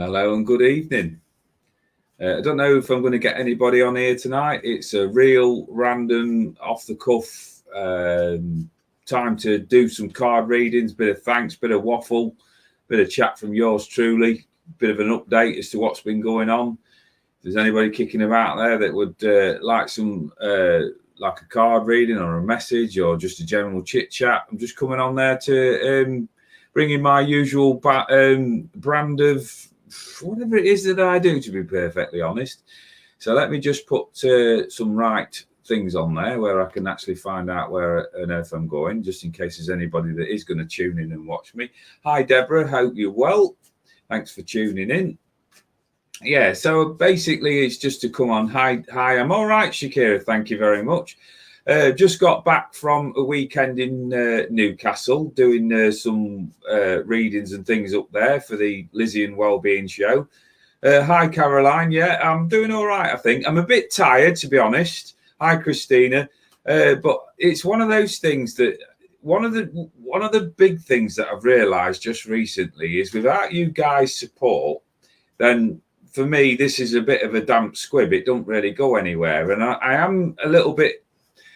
Hello and good evening. I don't know if I'm going to get anybody on here tonight. It's a real random, off-the-cuff time to do some card readings, bit of thanks, bit of waffle, bit of chat from yours truly, bit of an update as to what's been going on. If there's anybody kicking about there that would like some, like a card reading or a message or just a general chit-chat, I'm just coming on there to bring in my usual brand of whatever it is that I do, to be perfectly honest. So let me just put some right things on there where I can actually find out where on earth I'm going, just in case there's anybody that is going to tune in and watch me. Hi, Deborah. Hope you're well. Thanks for tuning in. Yeah, so basically it's just to come on. Hi, I'm all right, Shakira. Thank you very much. Just got back from a weekend in Newcastle doing some readings and things up there for the Lizzie and Wellbeing show. Hi, Caroline. Yeah, I'm doing all right, I think. I'm a bit tired, to be honest. Hi, Christina. But it's one of those things that one of the big things that I've realised just recently is without you guys' support, then for me, this is a bit of a damp squib. It don't really go anywhere. And I am a little bit,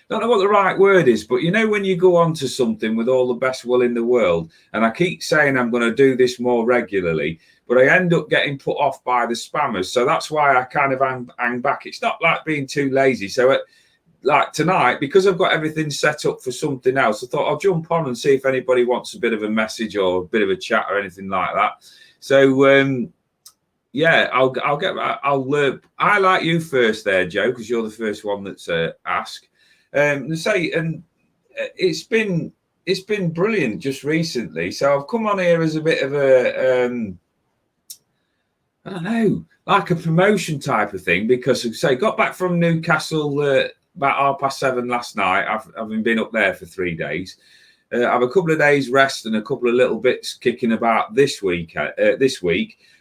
don't know what the right word is, but you know, when you go on to something with all the best will in the world, and I keep saying I'm going to do this more regularly, but I end up getting put off by the spammers. So that's why I kind of hang back. It's not like being too lazy. So like tonight, because I've got everything set up for something else, I thought I'll jump on and see if anybody wants a bit of a message or a bit of a chat or anything like that. So, yeah, I'll highlight you first there, Joe, because you're the first one that's asked. It's been brilliant just recently. So I've come on here as a bit of a I don't know, like a promotion type of thing, because got back from Newcastle about 7:30 last night. I've been up there for 3 days. I have a couple of days rest and a couple of little bits kicking about this week.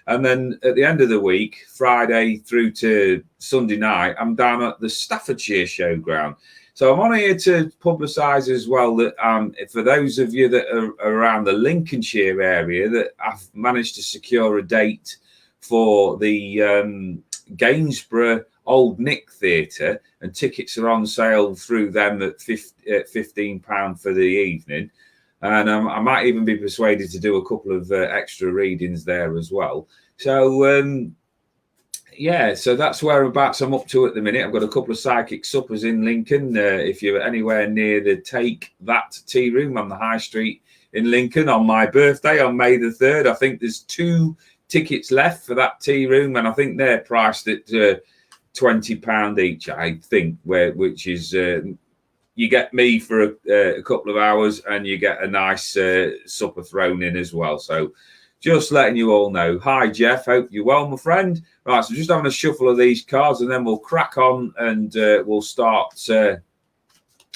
And then at the end of the week, Friday through to Sunday night, I'm down at the Staffordshire Showground. So I'm on here to publicise as well that for those of you that are around the Lincolnshire area, that I've managed to secure a date for the Gainsborough Old Nick Theatre, and tickets are on sale through them at £15 for the evening. And I might even be persuaded to do a couple of extra readings there as well. So, yeah, so that's whereabouts I'm up to at the minute. I've got a couple of psychic suppers in Lincoln. If you're anywhere near the Take That Tea Room on the High Street in Lincoln on my birthday on May the 3rd, I think there's 2 tickets left for that tea room, and I think they're priced at £20 each, I think, which is you get me for a couple of hours and you get a nice supper thrown in as well. So just letting you all know. Hi, Jeff. Hope you're well, my friend. Right, so just having a shuffle of these cards and then we'll crack on and we'll start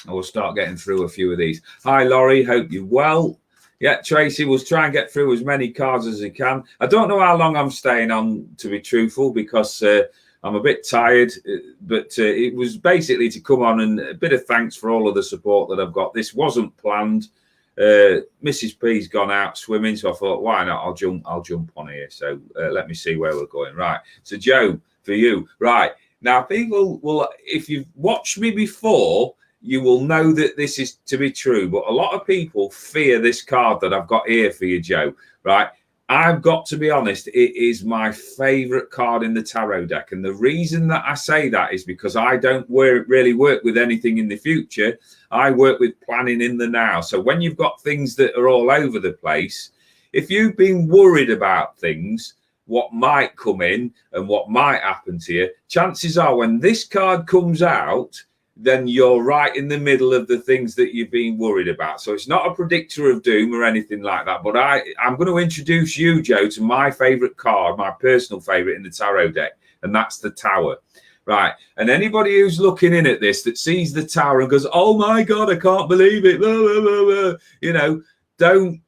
getting through a few of these. Hi, Laurie. Hope you're well. Yeah, Tracy will try and get through as many cards as he can. I don't know how long I'm staying on, to be truthful, because I'm a bit tired, but it was basically to come on and a bit of thanks for all of the support that I've got. This wasn't planned. Mrs. P's gone out swimming, so I thought, why not? I'll jump on here. So let me see where we're going. Right. So Joe, for you, right now, people will, if you've watched me before, you will know that this is to be true. But a lot of people fear this card that I've got here for you, Joe. Right. I've got to be honest, it is my favourite card in the tarot deck. And the reason that I say that is because I don't really work with anything in the future. I work with planning in the now. So when you've got things that are all over the place, if you've been worried about things, what might come in and what might happen to you, chances are when this card comes out, then you're right in the middle of the things that you've been worried about. So it's not a predictor of doom or anything like that. But I'm going to introduce you, Joe, to my favourite card, my personal favourite in the tarot deck, and that's the Tower. Right. And anybody who's looking in at this that sees the Tower and goes, oh, my God, I can't believe it. Blah, blah, blah, blah. You know, don't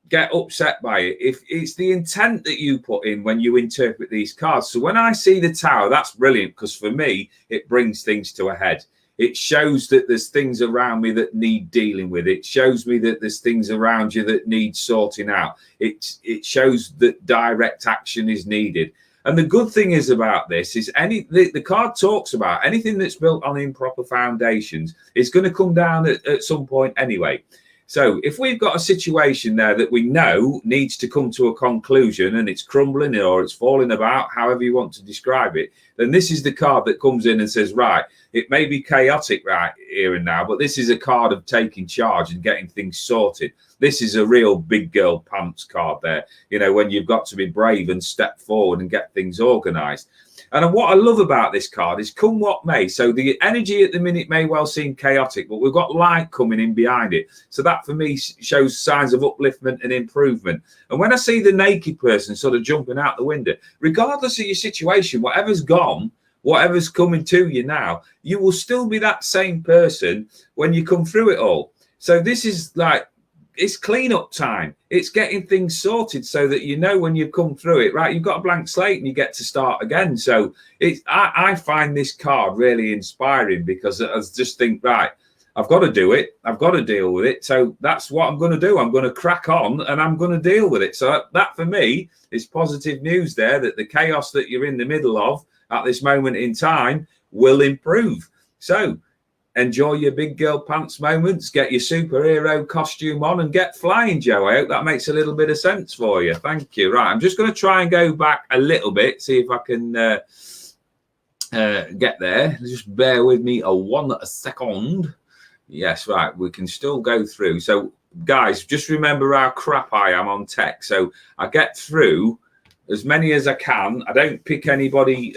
get upset by it. If it's the intent that you put in when you interpret these cards. So when I see the Tower, that's brilliant, because for me, it brings things to a head. It shows that there's things around me that need dealing with. It shows me that there's things around you that need sorting out. It shows that direct action is needed. And the good thing is about this is the card talks about anything that's built on improper foundations is going to come down at some point anyway. So if we've got a situation there that we know needs to come to a conclusion and it's crumbling or it's falling about, however you want to describe it, then this is the card that comes in and says, right, it may be chaotic right here and now, but this is a card of taking charge and getting things sorted. This is a real big girl pants card there, you know, when you've got to be brave and step forward and get things organized. And what I love about this card is come what may. So the energy at the minute may well seem chaotic, but we've got light coming in behind it. So that for me shows signs of upliftment and improvement. And when I see the naked person sort of jumping out the window, regardless of your situation, whatever's gone, whatever's coming to you now, you will still be that same person when you come through it all. So this is like, it's cleanup time. It's getting things sorted so that you know when you've come through it, right? You've got a blank slate and you get to start again. So I find this card really inspiring because I just think, right, I've got to do it. I've got to deal with it. So that's what I'm going to do. I'm going to crack on and I'm going to deal with it. So that for me is positive news there, that the chaos that you're in the middle of at this moment in time will improve. So enjoy your big girl pants moments, get your superhero costume on and get flying, Joe. I hope that makes a little bit of sense for you. Thank you. Right, I'm just going to try and go back a little bit, see if I can get there. Just bear with me a second. Yes, right, we can still go through. So, guys, just remember how crap I am on tech. So I get through as many as I can. I don't pick anybody,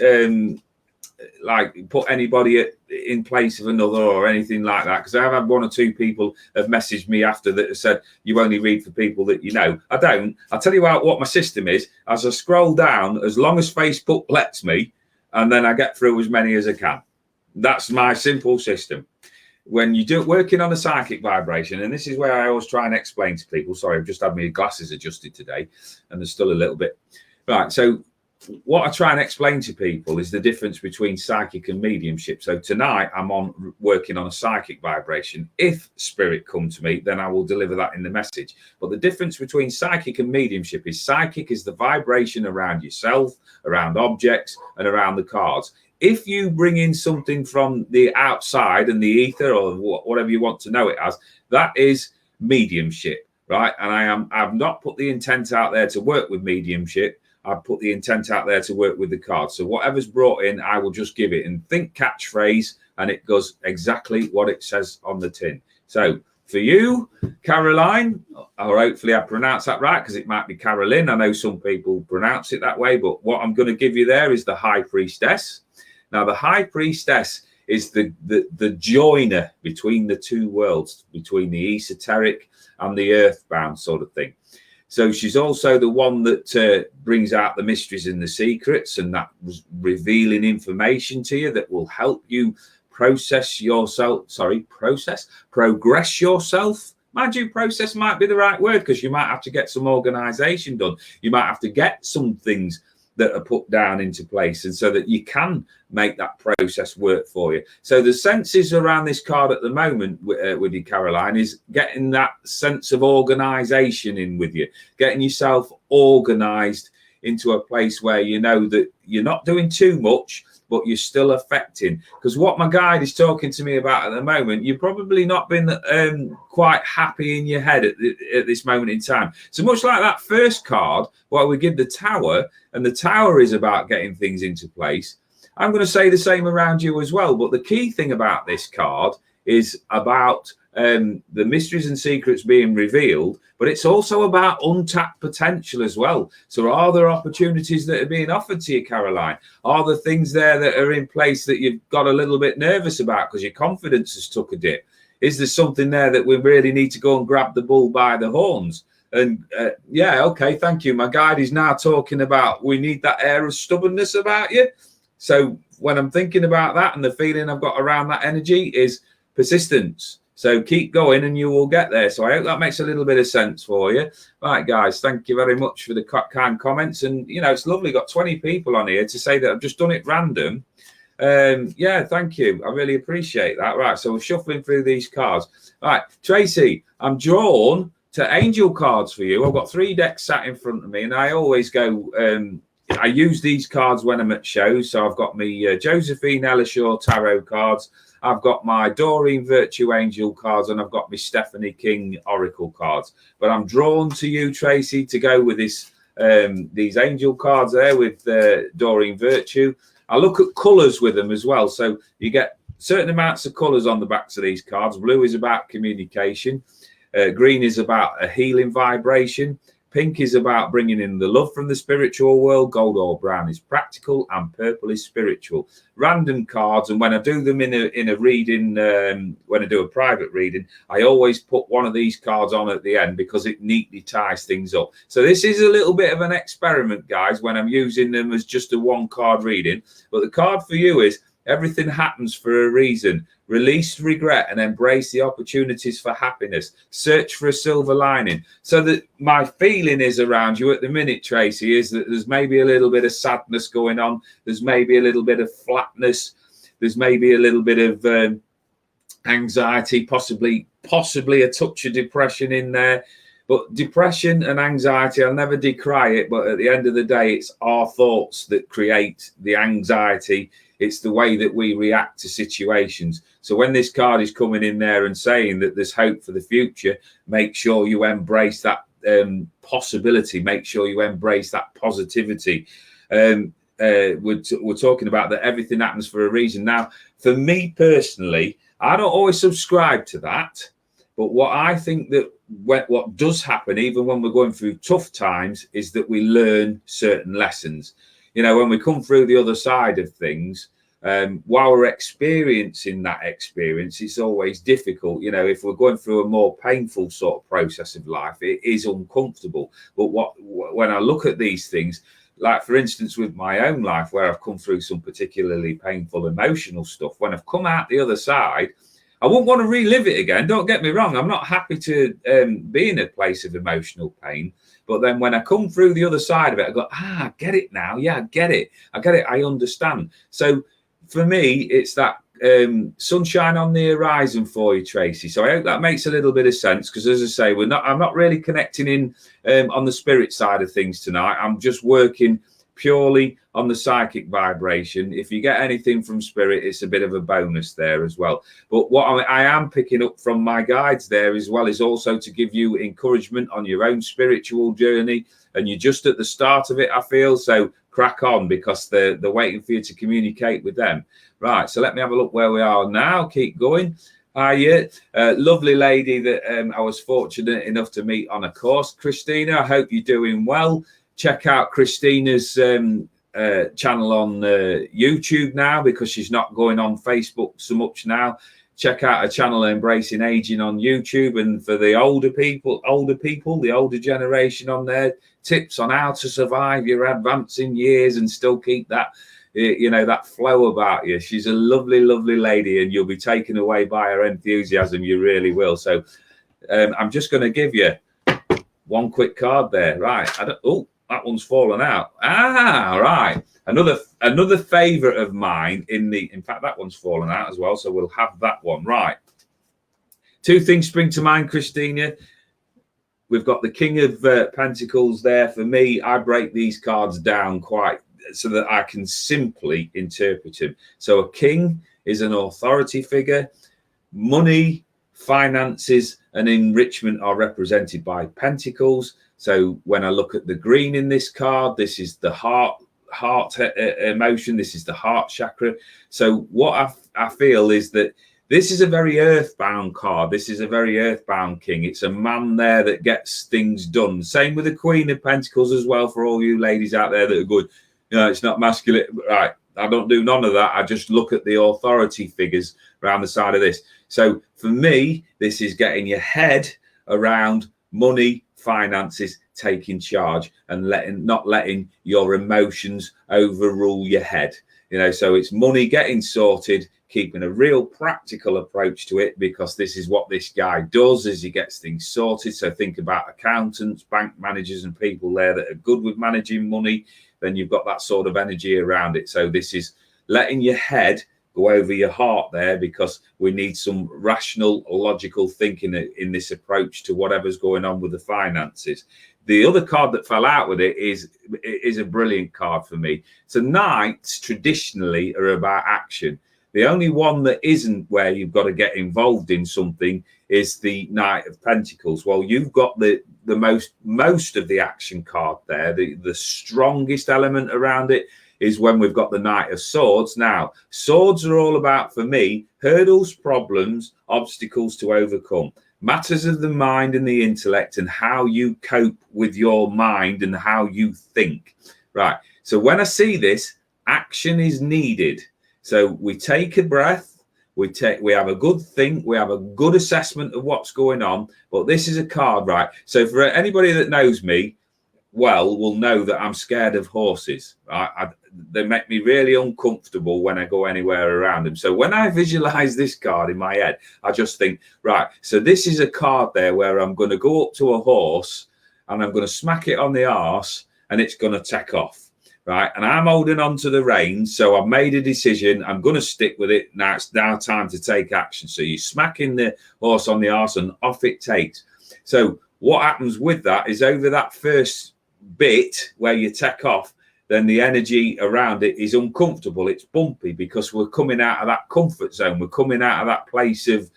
like put anybody in place of another or anything like that, because I've had one or two people have messaged me after that have said you only read for people that you know. I don't. I'll tell you what my system is. As I scroll down, as long as Facebook lets me, and then I get through as many as I can. That's my simple system. When you do working on a psychic vibration, and this is where I always try and explain to people, sorry, I've just had my glasses adjusted today and there's still a little bit. Right, so what I try and explain to people is the difference between psychic and mediumship. So tonight I'm working on a psychic vibration. If spirit come to me, then I will deliver that in the message. But the difference between psychic and mediumship is psychic is the vibration around yourself, around objects, and around the cards. If you bring in something from the outside and the ether or whatever you want to know it as, that is mediumship, right? And I've not put the intent out there to work with mediumship. I've put the intent out there to work with the cards. So whatever's brought in, I will just give it and think catchphrase, and it does exactly what it says on the tin. So for you, Caroline, or hopefully I pronounce that right, because it might be Carolyn. I know some people pronounce it that way, but what I'm going to give you there is the High Priestess. Now, the High Priestess is the joiner between the two worlds, between the esoteric and the earthbound sort of thing. So she's also the one that brings out the mysteries and the secrets, and that revealing information to you that will help you progress yourself. Mind you, process might be the right word, because you might have to get some organization done. You might have to get some things that are put down into place, and so that you can make that process work for you. So the senses around this card at the moment with you, Caroline, is getting that sense of organization in with you, getting yourself organized into a place where you know that you're not doing too much, but you're still affecting. Because what my guide is talking to me about at the moment, you've probably not been quite happy in your head at this moment in time. So much like that first card, well, we give the Tower, and the Tower is about getting things into place. I'm going to say the same around you as well. But the key thing about this card is about the mysteries and secrets being revealed, but it's also about untapped potential as well. So are there opportunities that are being offered to you, Caroline? Are there things there that are in place that you've got a little bit nervous about because your confidence has took a dip? Is there something there that we really need to go and grab the bull by the horns? And yeah, okay, thank you. My guide is now talking about we need that air of stubbornness about you. So when I'm thinking about that, and the feeling I've got around that energy is persistence. So keep going and you will get there. So I hope that makes a little bit of sense for you. Right, guys, thank you very much for the kind comments. And, you know, it's lovely. Got 20 people on here to say that I've just done it random. Yeah, thank you. I really appreciate that. Right, so we're shuffling through these cards. Right, Tracy, I'm drawn to angel cards for you. I've got 3 decks sat in front of me, and I always go. I use these cards when I'm at shows. So I've got my Josephine Ellishaw tarot cards. I've got my Doreen Virtue Angel cards, and I've got my Stephanie King Oracle cards. But I'm drawn to you, Tracy, to go with this these angel cards there with Doreen Virtue. I look at colours with them as well. So you get certain amounts of colours on the backs of these cards. Blue is about communication. Green is about a healing vibration. Pink is about bringing in the love from the spiritual world. Gold or brown is practical, and purple is spiritual. Random cards, and when I do them in a reading, when I do a private reading, I always put one of these cards on at the end because it neatly ties things up. So this is a little bit of an experiment, guys, when I'm using them as just a 1-card reading. But the card for you is everything happens for a reason. Release regret and embrace the opportunities for happiness. Search for a silver lining. So that my feeling is around you at the minute, Tracy, is that there's maybe a little bit of sadness going on. There's maybe a little bit of flatness. There's maybe a little bit of anxiety, possibly a touch of depression in there. But depression and anxiety, I'll never decry it, but at the end of the day, it's our thoughts that create the anxiety. It's the way that we react to situations. So when this card is coming in there and saying that there's hope for the future, make sure you embrace that possibility. Make sure you embrace that positivity. We're talking about that everything happens for a reason. Now, for me personally, I don't always subscribe to that. But what I think that what does happen, even when we're going through tough times, is that we learn certain lessons. You know, when we come through the other side of things, while we're experiencing that experience, it's always difficult. You know, if we're going through a more painful sort of process of life, it is uncomfortable. But when I look at these things, like for instance, with my own life, where I've come through some particularly painful emotional stuff, when I've come out the other side, I wouldn't want to relive it again. Don't get me wrong. I'm not happy to be in a place of emotional pain. But then when I come through the other side of it, I go, I get it now. Yeah, I get it. I understand. So for me, it's that sunshine on the horizon for you, Tracy. So I hope that makes a little bit of sense, because as I say, I'm not really connecting in on the spirit side of things tonight. I'm just working purely on the psychic vibration. If you get anything from spirit, it's a bit of a bonus there as well. But what I am picking up from my guides there as well is also to give you encouragement on your own spiritual journey. And you're just at the start of it, I feel. So crack on, because they're waiting for you to communicate with them. Right, so let me have a look where we are now. Keep going. Hiya, lovely lady that I was fortunate enough to meet on a course. Christina, I hope you're doing well. Check out Christina's channel on YouTube now, because she's not going on Facebook so much now. Check out her channel, Embracing Aging, on YouTube. And for the older people, the older generation on there, tips on how to survive your advancing years and still keep that, you know, that flow about you. She's a lovely, lovely lady, and you'll be taken away by her enthusiasm. You really will. So I'm just going to give you one quick card there. Right. Oh, that one's fallen out. Right. Another favorite of mine in fact, that one's fallen out as well. So we'll have that one. Right. 2 things spring to mind, Christina. We've got the King of Pentacles there. For me, I break these cards down quite so that I can simply interpret them. So a king is an authority figure. Money, finances, and enrichment are represented by pentacles. So when I look at the green in this card, this is the heart emotion. This is the heart chakra. So what I feel is that this is a very earthbound card. This is a very earthbound king. It's a man there that gets things done. Same with the Queen of Pentacles as well, for all you ladies out there that are good. You know, it's not masculine. Right. I don't do none of that. I just look at the authority figures around the side of this. So for me, this is getting your head around money, finances, taking charge, and not letting your emotions overrule your head. You know, so it's money getting sorted, keeping a real practical approach to it, because this is what this guy does, is he gets things sorted. So think about accountants, bank managers, and people there that are good with managing money. Then you've got that sort of energy around it. So this is letting your head go over your heart there, because we need some rational, logical thinking in this approach to whatever's going on with the finances. The other card that fell out with it is a brilliant card for me. So knights traditionally are about action. The only one that isn't, where you've got to get involved in something, is the Knight of Pentacles. Well, you've got the most of the action card there. The strongest element around it is when we've got the Knight of Swords. Now, swords are all about, for me, hurdles, problems, obstacles to overcome. Matters of the mind and the intellect, and how you cope with your mind and how you think. Right. So when I see this, action is needed. So we take a breath, we have a good think, we have a good assessment of what's going on. But this is a card, right? So for anybody that knows me well, will know that I'm scared of horses. They make me really uncomfortable when I go anywhere around them. So when I visualize this card in my head, I just think, right, so this is a card there where I'm going to go up to a horse and I'm going to smack it on the arse and it's going to take off, right? And I'm holding on to the reins. So I've made a decision. I'm going to stick with it. Now it's now time to take action. So you're smacking the horse on the arse and off it takes. So what happens with that is, over that first bit where you take off, then the energy around it is uncomfortable. It's bumpy, because we're coming out of that comfort zone. We're coming out of that place of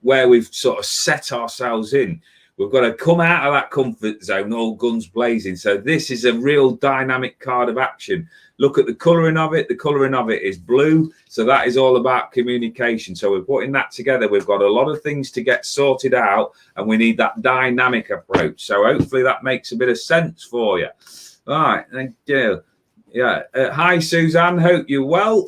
where we've sort of set ourselves in. We've got to come out of that comfort zone, all guns blazing. So this is a real dynamic card of action. Look at the colouring of it. The colouring of it is blue. So that is all about communication. So we're putting that together. We've got a lot of things to get sorted out, and we need that dynamic approach. So hopefully that makes a bit of sense for you. All right. Thank you. Yeah. Hi, Suzanne. Hope you're well.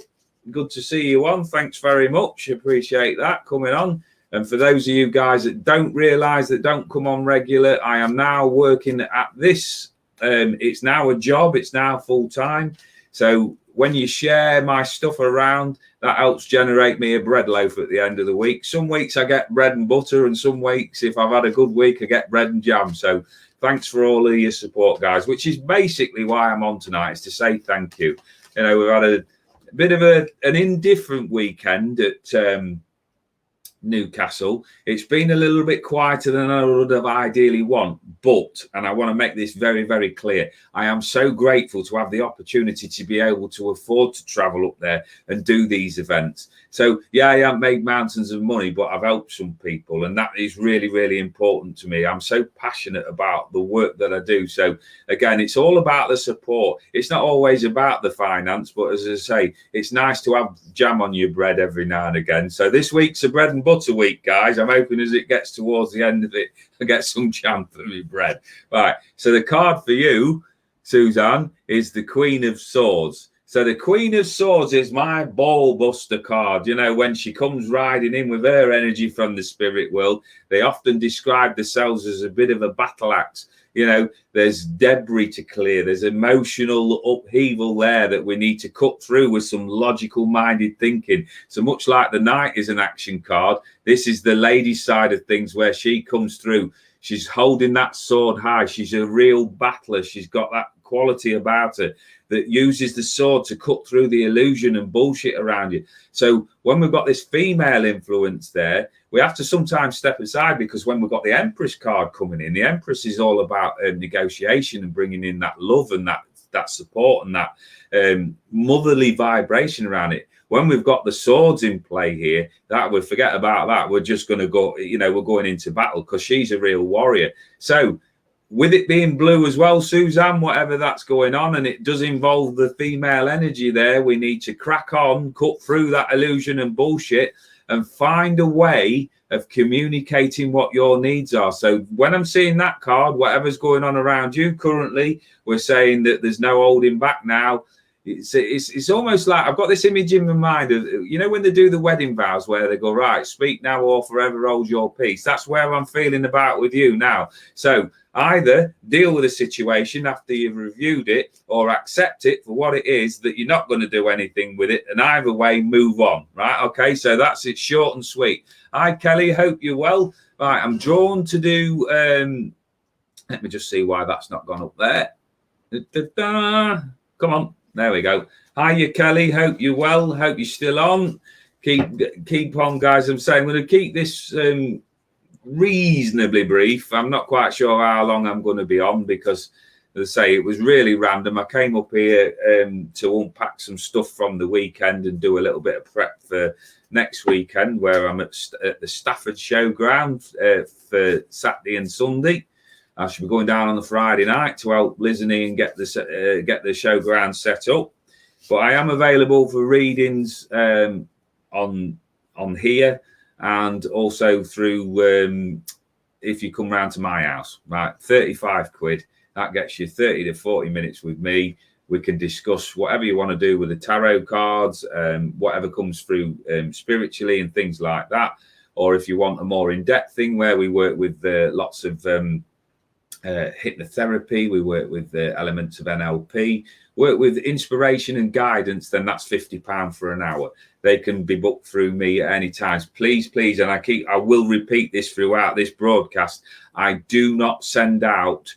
Good to see you on. Thanks very much. Appreciate that coming on. And for those of you guys that don't realise, that don't come on regular, I am now working at this. It's now a job. It's now full time. So when you share my stuff around, that helps generate me a bread loaf at the end of the week. Some weeks I get bread and butter, and some weeks, if I've had a good week, I get bread and jam. So thanks for all of your support, guys, which is basically why I'm on tonight, is to say thank you. You know, we've had a bit of an indifferent weekend at Newcastle. It's been a little bit quieter than I would have ideally want, but, and I want to make this very, very clear, I am so grateful to have the opportunity to be able to afford to travel up there and do these events. So yeah, I haven't made mountains of money, but I've helped some people, and that is really, really important to me. I'm so passionate about the work that I do. So again, it's all about the support. It's not always about the finance, but as I say, it's nice to have jam on your bread every now and again. So this week's a bread and butter week, guys. I'm hoping as it gets towards the end of it, I get some jam for me bread. Right. So the card for you, Suzanne, is the Queen of Swords. So the Queen of Swords is my ball buster card. You know, when she comes riding in with her energy from the spirit world, they often describe themselves as a bit of a battle axe. You know, there's debris to clear. There's emotional upheaval there that we need to cut through with some logical minded thinking. So much like the Knight is an action card, this is the lady side of things, where she comes through. She's holding that sword high. She's a real battler. She's got that quality about her that uses the sword to cut through the illusion and bullshit around you. So when we've got this female influence there, we have to sometimes step aside, because when we've got the Empress card coming in, the Empress is all about negotiation and bringing in that love and that support and that motherly vibration around it. When we've got the swords in play here, that we forget about that. We're just going to go, you know, we're going into battle, because she's a real warrior. So with it being blue as well, Suzanne, whatever that's going on, and it does involve the female energy there, we need to crack on, cut through that illusion and bullshit, and find a way of communicating what your needs are. So when I'm seeing that card, whatever's going on around you currently, we're saying that there's no holding back now. It's almost like I've got this image in my mind of, you know, when they do the wedding vows where they go, right, speak now or forever hold your peace. That's where I'm feeling about with you now. So either deal with the situation after you've reviewed it, or accept it for what it is, that you're not going to do anything with it, and either way, move on. Right? Okay, so that's it, short and sweet. Hi, Kelly, hope you're well. Right, I'm drawn to do, let me just see why that's not gone up there. Come on. There we go. Hiya, Kelly. Hope you're well. Hope you're still on. Keep on, guys. I'm saying I'm going to keep this reasonably brief. I'm not quite sure how long I'm going to be on because, as I say, it was really random. I came up here to unpack some stuff from the weekend and do a little bit of prep for next weekend, where I'm at the Stafford Showground for Saturday and Sunday. I should be going down on the Friday night to help Lizney and get the showground set up. But I am available for readings on here, and also through if you come round to my house, right? 35 quid. That gets you 30 to 40 minutes with me. We can discuss whatever you want to do with the tarot cards, whatever comes through spiritually and things like that. Or if you want a more in-depth thing where we work with lots of hypnotherapy, we work with elements of NLP, work with inspiration and guidance, then that's £50 for an hour. They can be booked through me at any time. Please, and I will repeat this throughout this broadcast. I do not send out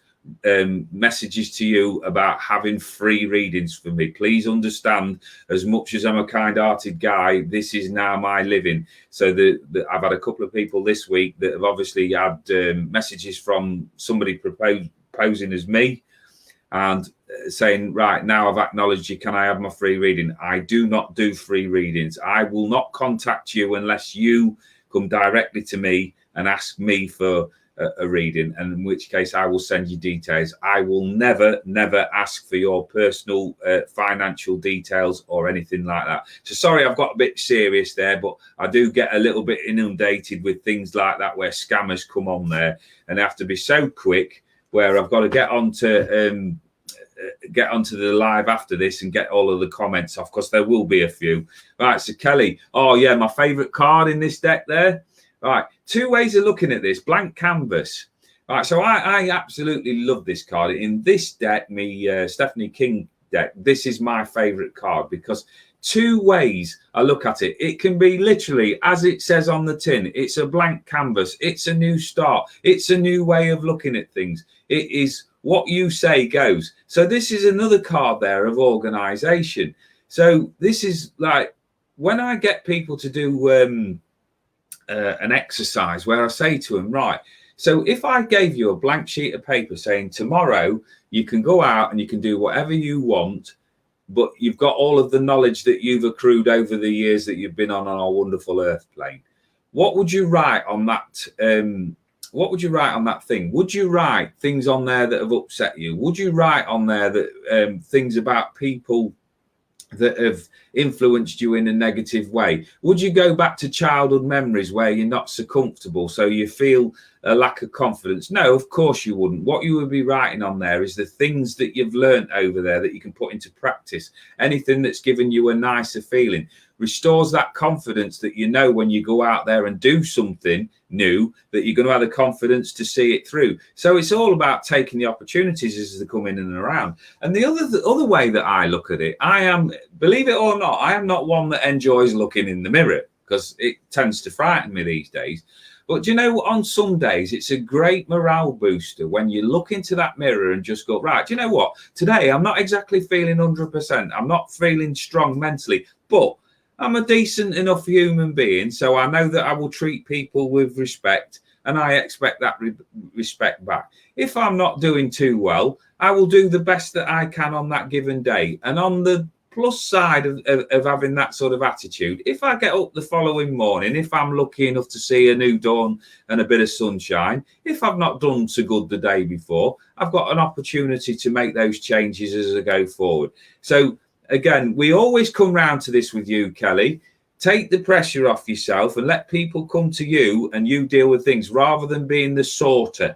messages to you about having free readings for me. Please understand, as much as I'm a kind-hearted guy, this is now my living. So I've had a couple of people this week that have obviously had messages from somebody posing as me and saying, right, now I've acknowledged you, can I have my free reading? I do not do free readings. I will not contact you unless you come directly to me and ask me for a reading, and in which case I will send you details. I will never ask for your personal financial details or anything like that. So sorry, I've got a bit serious there, but I do get a little bit inundated with things like that where scammers come on there, and they have to be so quick where I've got to get onto the live after this and get all of the comments off, because there will be a few. Right, so Kelly, oh yeah, my favorite card in this deck there. Right, two ways of looking at this. Blank canvas. Right, so I absolutely love this card. In this deck, Stephanie King deck, this is my favorite card because two ways I look at it. It can be literally, as it says on the tin, it's a blank canvas. It's a new start. It's a new way of looking at things. It is what you say goes. So this is another card there of organization. So this is like when I get people to do an exercise where I say to them, right, so if I gave you a blank sheet of paper saying tomorrow you can go out and you can do whatever you want, but you've got all of the knowledge that you've accrued over the years that you've been on our wonderful earth plane, what would you write on that? What would you write on that thing? Would you write things on there that have upset you? Would you write on there that things about people that have influenced you in a negative way? Would you go back to childhood memories where you're not so comfortable, so you feel a lack of confidence? No, of course you wouldn't. What you would be writing on there is the things that you've learned over there that you can put into practice. Anything that's given you a nicer feeling restores that confidence that you know when you go out there and do something new that you're going to have the confidence to see it through. So it's all about taking the opportunities as they come in and around. And the other way that I look at it, I am, believe it or not, I am not one that enjoys looking in the mirror because it tends to frighten me these days. But do you know, on some days, it's a great morale booster when you look into that mirror and just go, right, do you know what? Today, I'm not exactly feeling 100%. I'm not feeling strong mentally, but I'm a decent enough human being, so I know that I will treat people with respect, and I expect that respect back. If I'm not doing too well, I will do the best that I can on that given day. And on the plus side of having that sort of attitude, if I get up the following morning, if I'm lucky enough to see a new dawn and a bit of sunshine, if I've not done so good the day before, I've got an opportunity to make those changes as I go forward. So again, we always come round to this with you, Kelly. Take the pressure off yourself and let people come to you and you deal with things rather than being the sorter,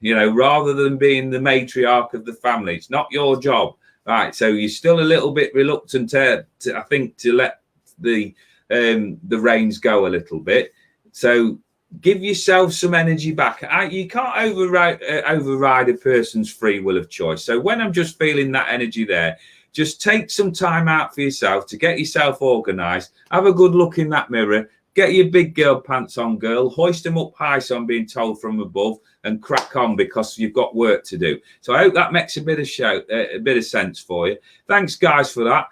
rather than being the matriarch of the family. It's not your job. Right, so you're still a little bit reluctant to let the reins go a little bit. So give yourself some energy back. You can't override a person's free will of choice. So when I'm just feeling that energy there, just take some time out for yourself to get yourself organized. Have a good look in that mirror. get your big girl pants on, girl. Hoist them up high, so I'm being told from above, and crack on because you've got work to do. So I hope that makes a bit of sense for you. Thanks, guys, for that.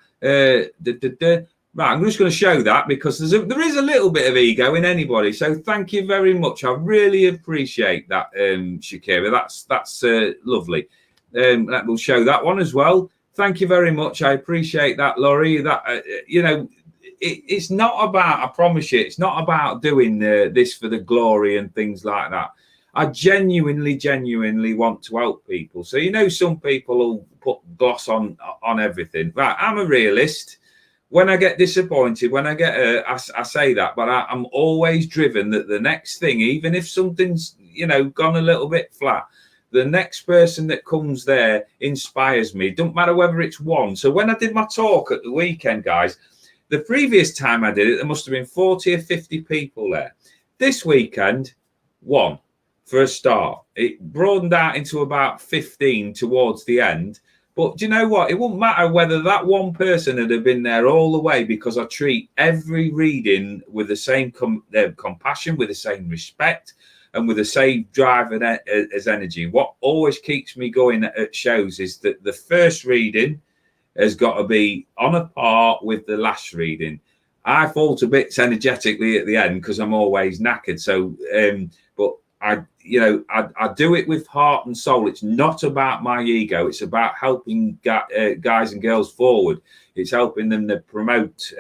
Right, I'm just going to show that because there is a little bit of ego in anybody. So thank you very much. I really appreciate that, Shakira. That's lovely. We'll show that one as well. Thank you very much. I appreciate that, Laurie. That it's not about, I promise you, it's not about doing this for the glory and things like that. I genuinely want to help people. So, some people will put gloss on everything. Right, I'm a realist. When I get disappointed, when I get I say that, but I'm always driven that the next thing, even if something's, gone a little bit flat, the next person that comes there inspires me. Don't matter whether it's one. So when I did my talk at the weekend, guys, the previous time I did it, there must have been 40 or 50 people there. This weekend, one for a start. It broadened out into about 15 towards the end. But do you know what? It wouldn't matter whether that one person had been there all the way, because I treat every reading with the same compassion, with the same respect, and with the same drive as energy. What always keeps me going at shows is that the first reading has got to be on a par with the last reading. I fall to bits energetically at the end because I'm always knackered. So, but I do it with heart and soul. It's not about my ego. It's about helping guys and girls forward. It's helping them to promote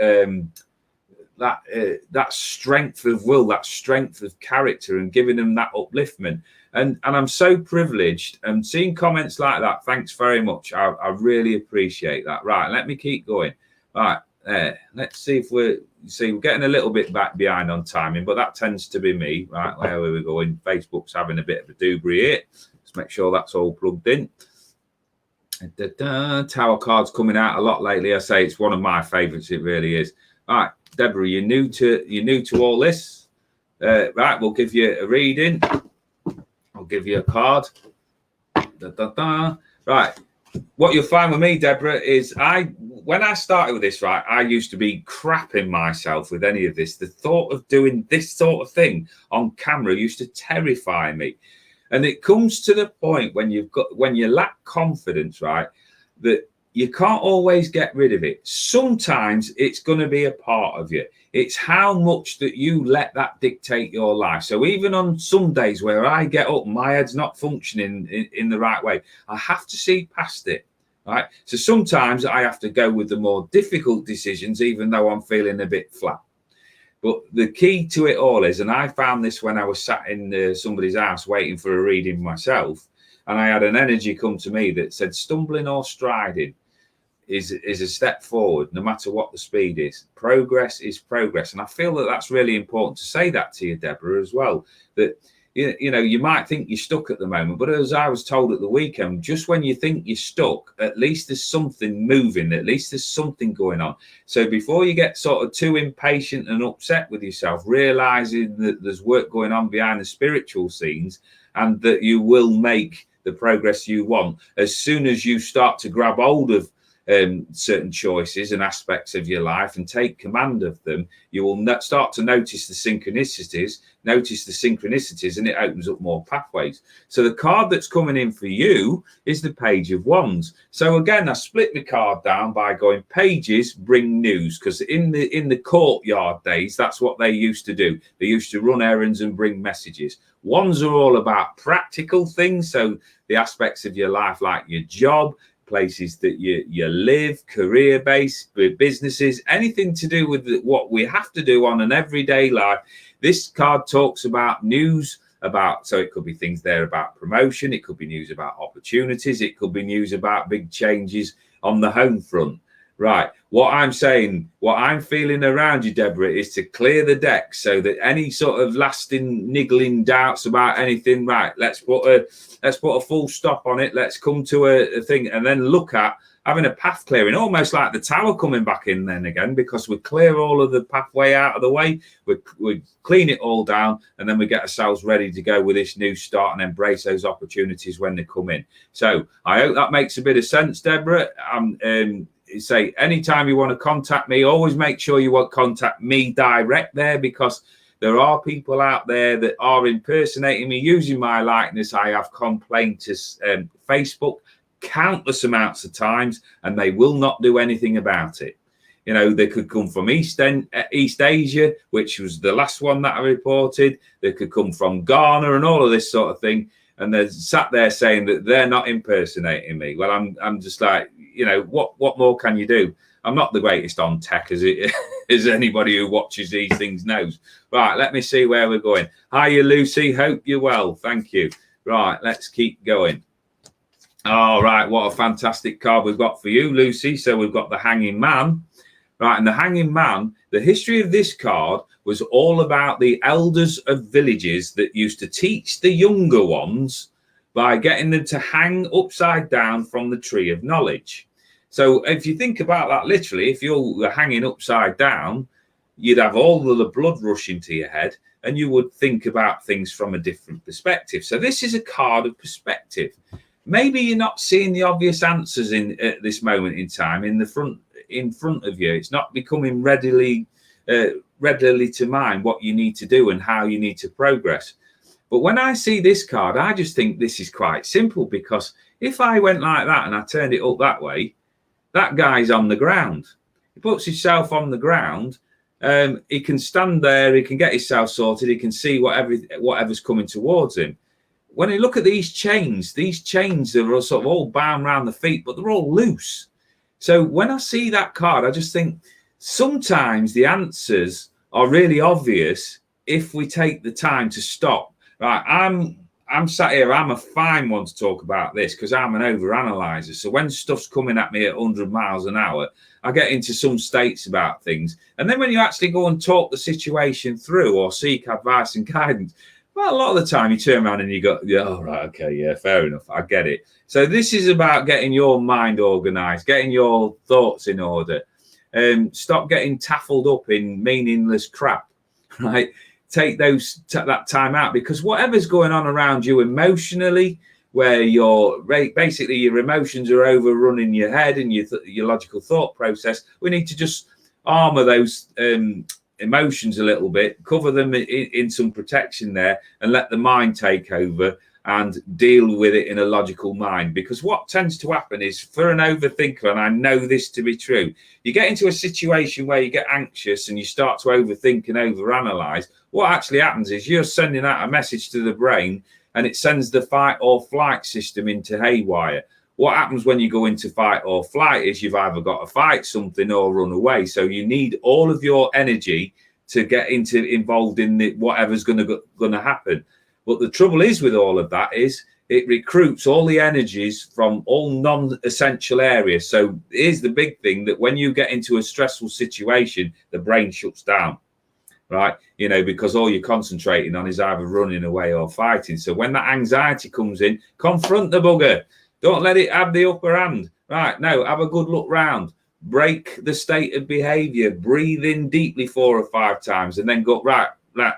that strength of will, that strength of character, and giving them that upliftment. And I'm so privileged, and seeing comments like that. Thanks very much. I really appreciate that. Right, let me keep going. Right, let's see if we're getting a little bit back behind on timing, but that tends to be me. Right, where are we going? Facebook's having a bit of a doobry here. Let's make sure that's all plugged in. Tower cards coming out a lot lately. I say it's one of my favourites. It really is. All right, Deborah, you're new to all this. Right, we'll give you a reading. I'll give you a card. Right. What you'll find with me, Deborah, is when I started with this, right, I used to be crapping myself with any of this. The thought of doing this sort of thing on camera used to terrify me. And it comes to the point when you lack confidence, right, that you can't always get rid of it. Sometimes it's going to be a part of you. It's how much that you let that dictate your life. So even on some days where I get up, my head's not functioning in the right way, I have to see past it, right? So sometimes I have to go with the more difficult decisions, even though I'm feeling a bit flat. But the key to it all is, and I found this when I was sat in somebody's house waiting for a reading myself, and I had an energy come to me that said, stumbling or striding is a step forward, no matter what the speed is. Progress is progress. And I feel that that's really important to say that to you, Deborah, as well. That, you might think you're stuck at the moment, but as I was told at the weekend, just when you think you're stuck, at least there's something moving, at least there's something going on. So before you get sort of too impatient and upset with yourself, realizing that there's work going on behind the spiritual scenes, and that you will make the progress you want, as soon as you start to grab hold of certain choices and aspects of your life and take command of them, you will start to notice the synchronicities, and it opens up more pathways. So the card that's coming in for you is the Page of Wands. So again, I split the card down by going pages bring news, because in the courtyard days, that's what they used to do. They used to run errands and bring messages. Wands are all about practical things, so the aspects of your life like your job, places that you live, career-based, businesses, anything to do with what we have to do on an everyday life. This card talks about news, so it could be things there about promotion, it could be news about opportunities, it could be news about big changes on the home front. Right, what I'm saying, what I'm feeling around you, Deborah, is to clear the deck so that any sort of lasting niggling doubts about anything, right, let's put a full stop on it. Let's come to a thing, and then look at having a path clearing, almost like the tower coming back in then again, because we clear all of the pathway out of the way, we clean it all down, and then we get ourselves ready to go with this new start and embrace those opportunities when they come in. So I hope that makes a bit of sense, Deborah. say anytime you want to contact me, always make sure you won't contact me direct there, because there are people out there that are impersonating me using my likeness. I have complained to Facebook countless amounts of times, and they will not do anything about it. You know, they could come from East Asia, which was the last one that I reported. They could come from Ghana and all of this sort of thing. And they're sat there saying that they're not impersonating me. Well, I'm just like, you know, what more can you do? I'm not the greatest on tech, as anybody who watches these things knows. Right, let me see where we're going. Hiya, Lucy. Hope you're well. Thank you. Right, let's keep going. All right, what a fantastic card we've got for you, Lucy. So we've got the Hanging Man. Right, and the Hanging Man, the history of this card was all about the elders of villages that used to teach the younger ones by getting them to hang upside down from the tree of knowledge. So if you think about that literally, if you're hanging upside down, you'd have all of the blood rushing to your head, and you would think about things from a different perspective. So this is a card of perspective. Maybe you're not seeing the obvious answers at this moment in time in front of you. It's not becoming readily to mind what you need to do and how you need to progress. But when I see this card, I just think this is quite simple, because if I went like that and I turned it up that way, that guy's on the ground. He puts himself on the ground. He can stand there. He can get himself sorted. He can see whatever's coming towards him. When you look at these chains are sort of all bound around the feet, but they're all loose. So when I see that card, I just think sometimes the answers are really obvious if we take the time to stop. Right, I'm sat here. I'm a fine one to talk about this because I'm an overanalyzer. So when stuff's coming at me at 100 miles an hour, I get into some states about things. And then when you actually go and talk the situation through or seek advice and guidance, well, a lot of the time you turn around and you go, yeah, all right, okay, yeah, fair enough. I get it. So this is about getting your mind organized, getting your thoughts in order. Stop getting taffled up in meaningless crap, right? Take that time out, because whatever's going on around you emotionally, where basically your emotions are overrunning your head and your logical thought process, we need to just armor those emotions a little bit, cover them in some protection there, and let the mind take over and deal with it in a logical mind. Because what tends to happen is, for an overthinker, and I know this to be true, you get into a situation where you get anxious and you start to overthink and overanalyze. What actually happens is you're sending out a message to the brain, and it sends the fight or flight system into haywire. What happens when you go into fight or flight is you've either got to fight something or run away. So you need all of your energy to get involved in whatever's going to happen. But the trouble is with all of that is it recruits all the energies from all non-essential areas. So here's the big thing, that when you get into a stressful situation, the brain shuts down, right? You know, because all you're concentrating on is either running away or fighting. So when that anxiety comes in, confront the bugger. Don't let it have the upper hand. Right, no, have a good look round. Break the state of behavior. Breathe in deeply 4 or 5 times and then go, right,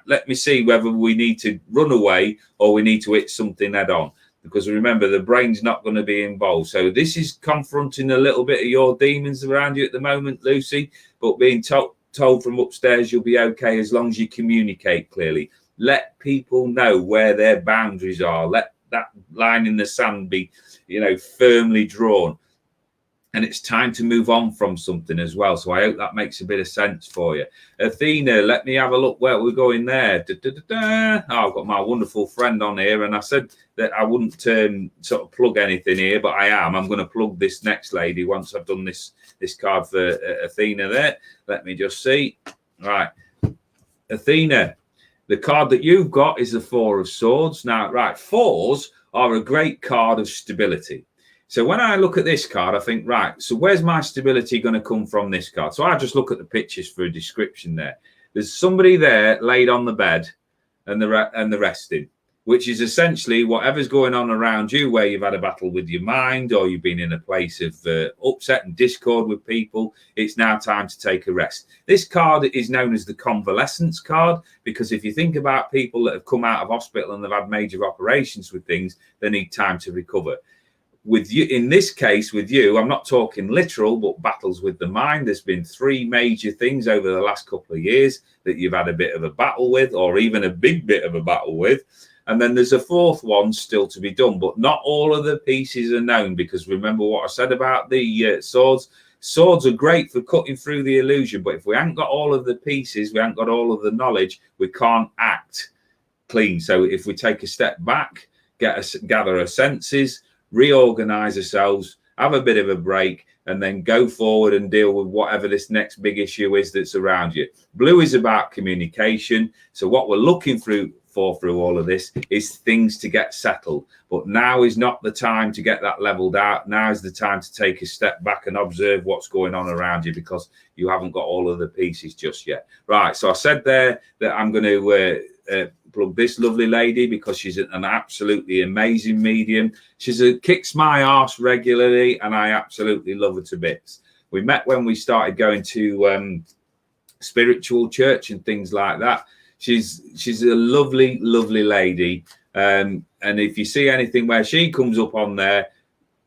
let me see whether we need to run away or we need to hit something head on. Because remember, the brain's not going to be involved. So this is confronting a little bit of your demons around you at the moment, Lucy, but being told from upstairs you'll be okay as long as you communicate clearly. Let people know where their boundaries are. Let that line in the sand be, firmly drawn. And it's time to move on from something as well. So I hope that makes a bit of sense for you. Athena, let me have a look where we're going there. Oh, I've got my wonderful friend on here, and I said that I wouldn't sort of plug anything here, but I am. I'm going to plug this next lady once I've done this card for Athena there. Let me just see. Right. Athena, the card that you've got is the 4 of Swords. Now, right, 4s are a great card of stability. So when I look at this card, I think, right, so where's my stability going to come from this card? So I just look at the pictures for a description there. There's somebody there laid on the bed and the resting, which is essentially whatever's going on around you, where you've had a battle with your mind or you've been in a place of upset and discord with people. It's now time to take a rest. This card is known as the convalescence card, because if you think about people that have come out of hospital and they've had major operations with things, they need time to recover. with you, in this case, with you, I'm not talking literal, but battles with the mind. There's been 3 major things over the last couple of years that you've had a bit of a battle with, or even a big bit of a battle with. And then there's a 4th one still to be done, but not all of the pieces are known, because remember what I said about the swords. Swords are great for cutting through the illusion, but if we haven't got all of the pieces, we haven't got all of the knowledge, we can't act clean. So if we take a step back, gather our senses, reorganize ourselves, have a bit of a break, and then go forward and deal with whatever this next big issue is that's around you. Blue is about communication. So what we're looking through all of this is things to get settled. But now is not the time to get that leveled out. Now is the time to take a step back and observe what's going on around you, because you haven't got all of the pieces just yet. Right. So I said there that I'm going to plug this lovely lady, because she's an absolutely amazing medium. She's kicks my arse regularly, and I absolutely love her to bits. We met when we started going to spiritual church and things like that. She's a lovely lady, and if you see anything where she comes up on there,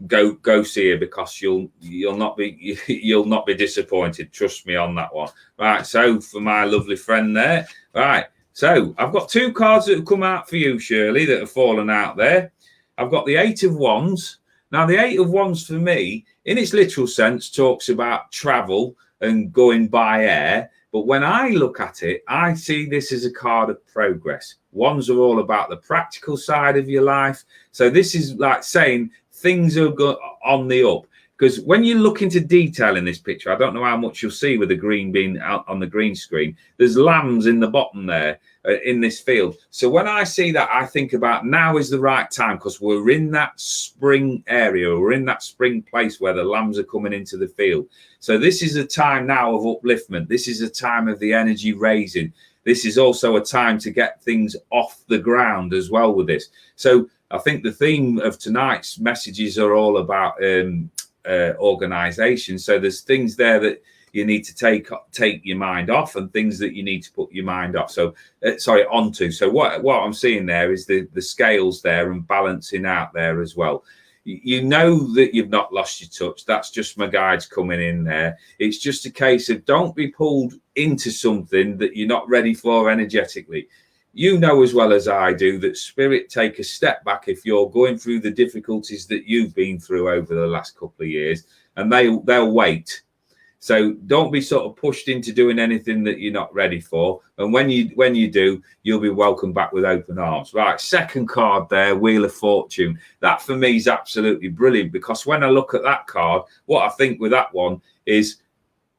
go see her, because you'll not be disappointed. Trust me on that one. Right. So for my lovely friend there, right. So I've got 2 cards that have come out for you, Shirley, that have fallen out there. I've got the 8 of Wands. Now, the 8 of Wands for me, in its literal sense, talks about travel and going by air. But when I look at it, I see this as a card of progress. Wands are all about the practical side of your life. So this is like saying things are on the up. Because when you look into detail in this picture, I don't know how much you'll see with the green being out on the green screen. There's lambs in the bottom there in this field. So when I see that, I think about now is the right time, because we're in that spring area. We're in that spring place where the lambs are coming into the field. So this is a time now of upliftment. This is a time of the energy raising. This is also a time to get things off the ground as well with this. So I think the theme of tonight's messages are all about organization. So there's things there that you need to take your mind off, and things that you need to put your mind off. So onto. So what I'm seeing there is the scales there and balancing out there as well. You know that you've not lost your touch. That's just my guides coming in there. It's just a case of don't be pulled into something that you're not ready for energetically. You know as well as I do that spirit take a step back if you're going through the difficulties that you've been through over the last couple of years, and they'll wait. So don't be sort of pushed into doing anything that you're not ready for. And when you do, you'll be welcomed back with open arms. Right, second card there, Wheel of Fortune. That for me is absolutely brilliant, because when I look at that card, what I think with that one is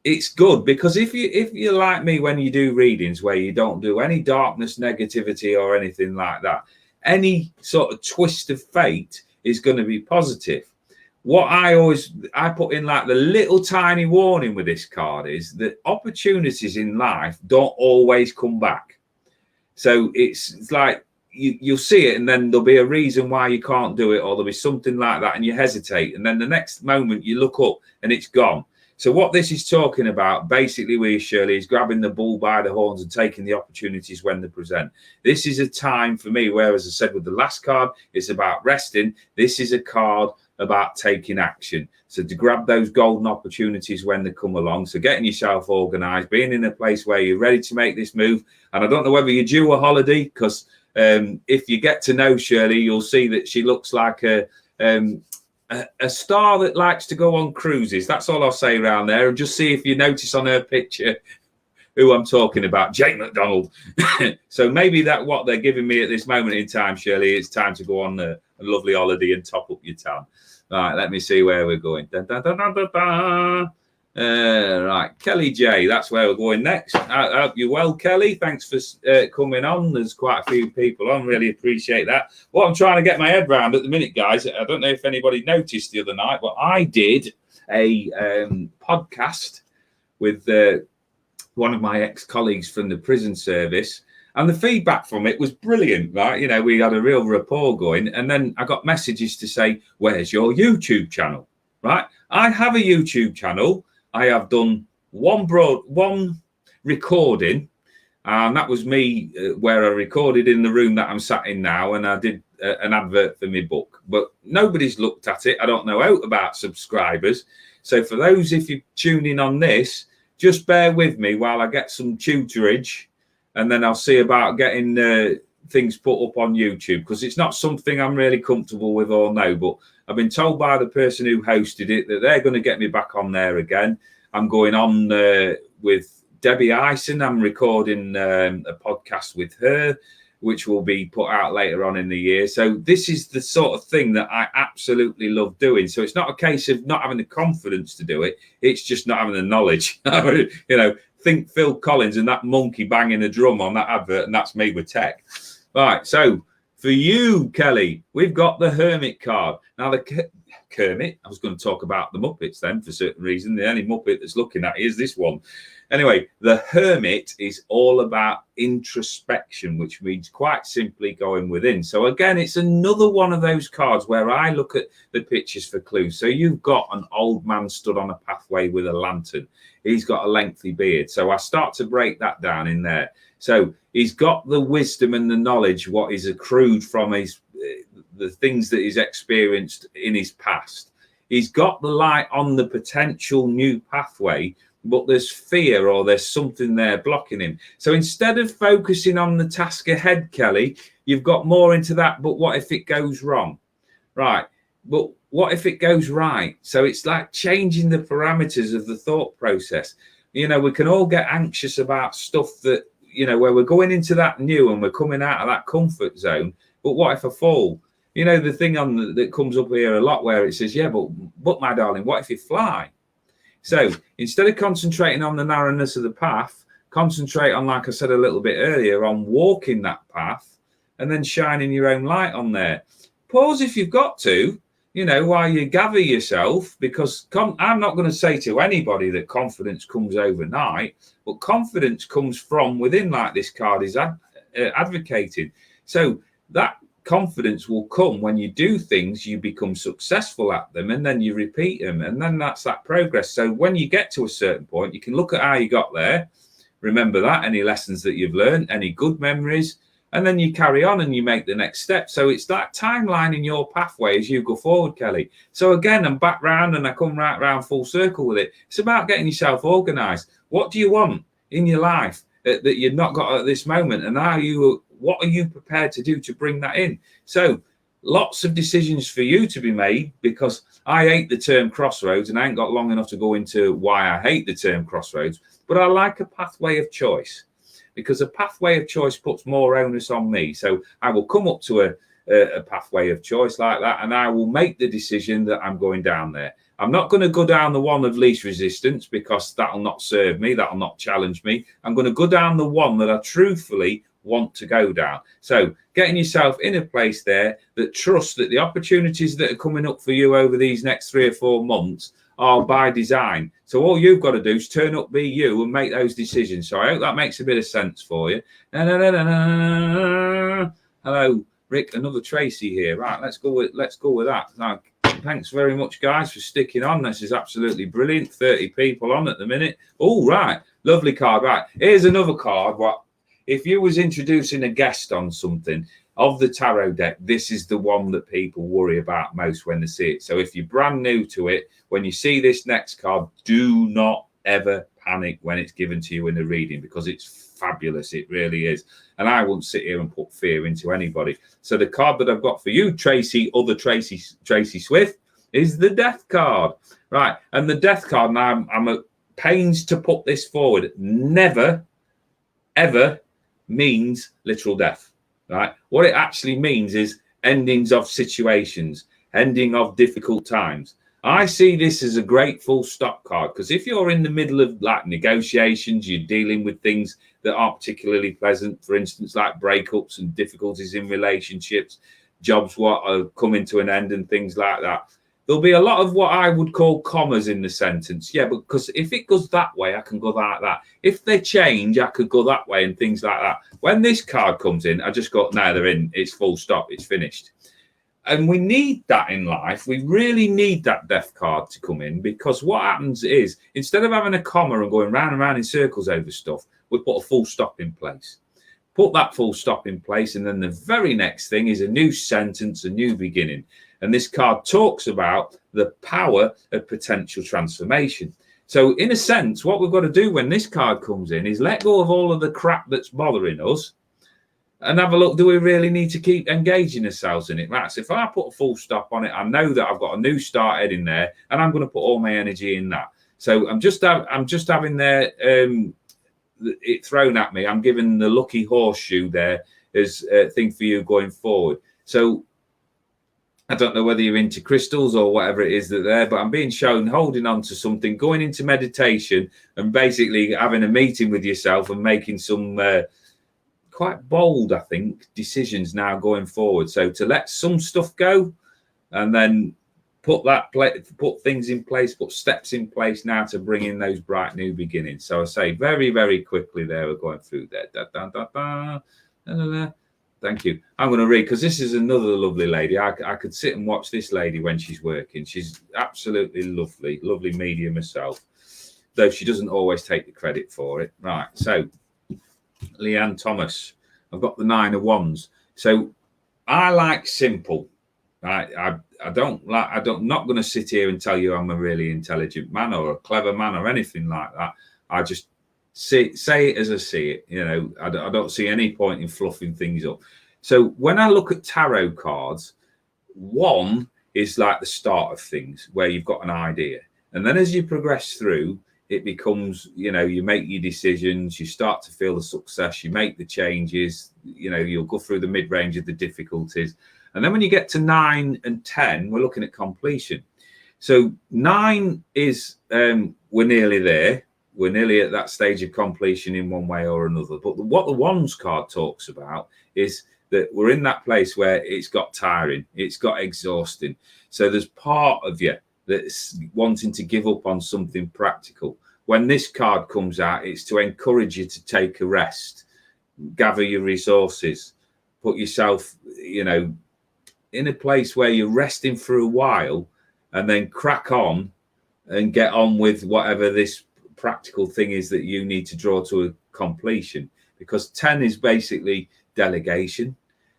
it's good, because if you're like me, when you do readings where you don't do any darkness, negativity or anything like that, any sort of twist of fate is going to be positive. What I put in like the little tiny warning with this card is that opportunities in life don't always come back. So it's like you'll see it, and then there'll be a reason why you can't do it, or there'll be something like that and you hesitate, and then the next moment you look up and it's gone. So what this is talking about, basically, with Shirley, is grabbing the bull by the horns and taking the opportunities when they present. This is a time for me where, as I said with the last card, it's about resting. This is a card about taking action. So to grab those golden opportunities when they come along. So getting yourself organized, being in a place where you're ready to make this move. And I don't know whether you're due a holiday, because if you get to know Shirley, you'll see that she looks like a star that likes to go on cruises. That's all I'll say around there. And just see if you notice on her picture who I'm talking about, Jake McDonald. So maybe that what they're giving me at this moment in time, Shirley, it's time to go on a lovely holiday and top up your tan. Right, let me see where we're going. Dun, dun, dun, dun, dun, dun. Right, Kelly J, that's where we're going next. I hope you're well, Kelly. Thanks for coming on. There's quite a few people on. Really appreciate that. What I'm trying to get my head around at the minute, guys, I don't know if anybody noticed the other night, but I did a podcast with one of my ex-colleagues from the prison service, and the feedback from it was brilliant, right? You know, we had a real rapport going, and then I got messages to say, where's your YouTube channel, right? I have a YouTube channel. I have done one recording, and that was me where I recorded in the room that I'm sat in now, and I did an advert for my book, but nobody's looked at it. I don't know out about subscribers. So for those, if you tune in on this, just bear with me while I get some tutorage, and then I'll see about getting things put up on YouTube, because it's not something I'm really comfortable with or know, but I've been told by the person who hosted it that they're going to get me back on there again. I'm going on with Debbie Ison. I'm recording a podcast with her, which will be put out later on in the year. So this is the sort of thing that I absolutely love doing. So it's not a case of not having the confidence to do it. It's just not having the knowledge. Think Phil Collins and that monkey banging a drum on that advert, and that's me with tech. Right, so for you, Kelly, we've got the Hermit card. Now, the Kermit, I was going to talk about the Muppets then for certain reason. The only Muppet that's looking at is this one. Anyway, the Hermit is all about introspection, which means quite simply going within. So again, it's another one of those cards where I look at the pictures for clues. So you've got an old man stood on a pathway with a lantern. He's got a lengthy beard. So I start to break that down in there. So he's got the wisdom and the knowledge, what is accrued from the things that he's experienced in his past. He's got the light on the potential new pathway, but there's fear or there's something there blocking him. So instead of focusing on the task ahead, Kelly, you've got more into that, but what if it goes wrong? Right. But what if it goes right? So it's like changing the parameters of the thought process. We can all get anxious about stuff that, where we're going into that new and we're coming out of that comfort zone. But what if I fall? The thing that comes up here a lot where it says, yeah, but my darling, what if you fly? So instead of concentrating on the narrowness of the path, concentrate on, like I said a little bit earlier, on walking that path and then shining your own light on there. Pause if you've got to, while you gather yourself, because I'm not going to say to anybody that confidence comes overnight, but confidence comes from within, like this card is advocating. So that confidence will come when you do things, you become successful at them, and then you repeat them, and then that's that progress. So when you get to a certain point, you can look at how you got there, remember that, any lessons that you've learned, any good memories, and then you carry on and you make the next step. So it's that timeline in your pathway as you go forward, Kelly. So again, I'm back round and I come right round full circle with it. It's about getting yourself organised. What do you want in your life that you've not got at this moment? And what are you prepared to do to bring that in? So lots of decisions for you to be made, because I hate the term crossroads, and I ain't got long enough to go into why I hate the term crossroads, but I like a pathway of choice, because a pathway of choice puts more onus on me. So I will come up to a pathway of choice like that, and I will make the decision that I'm going down there. I'm not going to go down the one of least resistance, because that'll not serve me, that'll not challenge me. I'm going to go down the one that I truthfully want to go down. So getting yourself in a place there that trusts that the opportunities that are coming up for you over these next 3 or 4 months are by design. So all you've got to do is turn up, be you, and make those decisions. So I hope that makes a bit of sense for you. Hello, Rick, another Tracy here. Right, let's go with that. Now, thanks very much, guys, for sticking on. This is absolutely brilliant. 30 people on at the minute. Oh, right, lovely card. Right, here's another card. If you was introducing a guest on something of the tarot deck, this is the one that people worry about most when they see it. So if you're brand new to it, when you see this next card, do not ever panic when it's given to you in the reading, because it's fabulous. It really is. And I won't sit here and put fear into anybody. So the card that I've got for you, Tracy Swift, is the Death card. Right. And the Death card, now I'm at pains to put this forward, never, ever means literal death. Right. What it actually means is endings of situations, ending of difficult times. I see this as a great full stop card, because if you're in the middle of like negotiations, you're dealing with things that aren't particularly pleasant, for instance, like breakups and difficulties in relationships, jobs what are coming to an end and things like that. There'll be a lot of what I would call commas in the sentence. Yeah, because if it goes that way, I can go like that. If they change, I could go that way and things like that. When this card comes in, I just go, no, they're in. It's full stop. It's finished. And we need that in life. We really need that Death card to come in, because what happens is, instead of having a comma and going round and round in circles over stuff, we put a full stop in place. Put that full stop in place, and then the very next thing is a new sentence, a new beginning. And this card talks about the power of potential transformation. So in a sense, what we've got to do when this card comes in is let go of all of the crap that's bothering us and have a look, do we really need to keep engaging ourselves in it? Right, so if I put a full stop on it, I know that I've got a new start heading there, and I'm going to put all my energy in that. So I'm just having there it thrown at me. I'm giving the lucky horseshoe there as a thing for you going forward. So I don't know whether you're into crystals or whatever it is that there, but I'm being shown holding on to something, going into meditation, and basically having a meeting with yourself and making some quite bold, I think, decisions now going forward. So to let some stuff go, and then put things in place, put steps in place now to bring in those bright new beginnings. So I say very, very quickly there, we're going through there. Thank you. I'm going to read, because this is another lovely lady. I could sit and watch this lady when she's working. She's absolutely lovely, lovely medium herself, though she doesn't always take the credit for it. Right, so Leanne Thomas, I've got the 9 of Wands. So I like simple. I'm not going to sit here and tell you I'm a really intelligent man or a clever man or anything like that. I just say it as I see it. You know, I don't see any point in fluffing things up. So when I look at tarot cards, 1 is like the start of things where you've got an idea. And then as you progress through, it becomes, you know, you make your decisions, you start to feel the success, you make the changes, you know, you'll go through the mid-range of the difficulties. And then when you get to 9 and 10, we're looking at completion. So 9 is, we're nearly there. We're nearly at that stage of completion in one way or another. But what the Wands card talks about is that we're in that place where it's got tiring, it's got exhausting. So there's part of you that's wanting to give up on something practical. When this card comes out, it's to encourage you to take a rest, gather your resources, put yourself, you know, in a place where you're resting for a while, and then crack on and get on with whatever this practical thing is that you need to draw to a completion. Because 10 is basically delegation.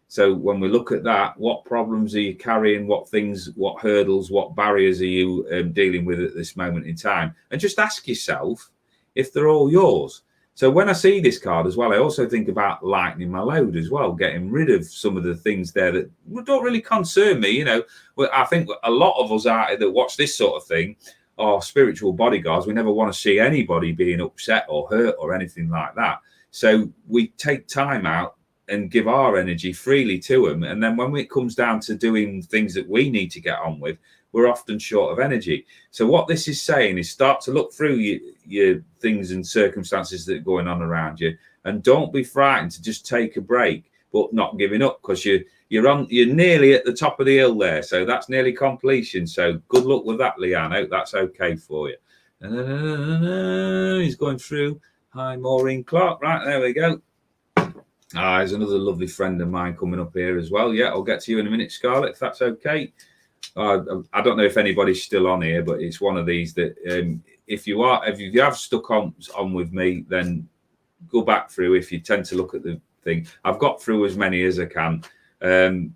So when we look at that, what problems are you carrying? What things, what hurdles, what barriers are you dealing with at this moment in time? And just ask yourself if they're all yours. So when I see this card as well, I also think about lightening my load as well, getting rid of some of the things there that don't really concern me. You know, I think a lot of us out that watch this sort of thing are spiritual bodyguards. We never want to see anybody being upset or hurt or anything like that. So we take time out and give our energy freely to them. And then when it comes down to doing things that we need to get on with, we're often short of energy. So what this is saying is start to look through your things and circumstances that are going on around you, and don't be frightened to just take a break, but not giving up, because you're nearly at the top of the hill there. So that's nearly completion. So good luck with that, Leanne. I hope that's okay for you. He's going through. Hi, Maureen Clark. Right, there we go. There's another lovely friend of mine coming up here as well. Yeah, I'll get to you in a minute, Scarlett, if that's okay. I don't know if anybody's still on here, but it's one of these that if you have stuck on with me, then go back through. If you tend to look at the thing, I've got through as many as I can, and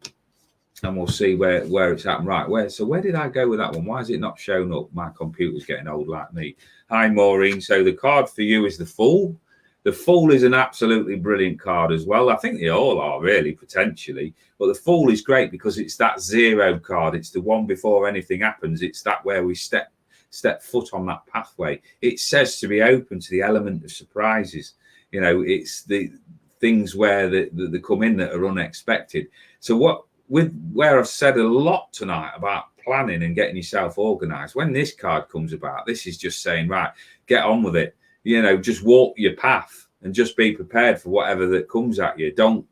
we'll see where it's at. Right, where did I go with that one? Why is it not showing up? My computer's getting old like me. Hi, Maureen. So the card for you is the Fool. The Fool is an absolutely brilliant card as well. I think they all are, really, potentially. But the Fool is great because it's that 0 card. It's the one before anything happens. It's that where we step foot on that pathway. It says to be open to the element of surprises. You know, it's the things where they come in that are unexpected. So where I've said a lot tonight about planning and getting yourself organized, when this card comes about, this is just saying, right, get on with it. You know, just walk your path and just be prepared for whatever that comes at you. Don't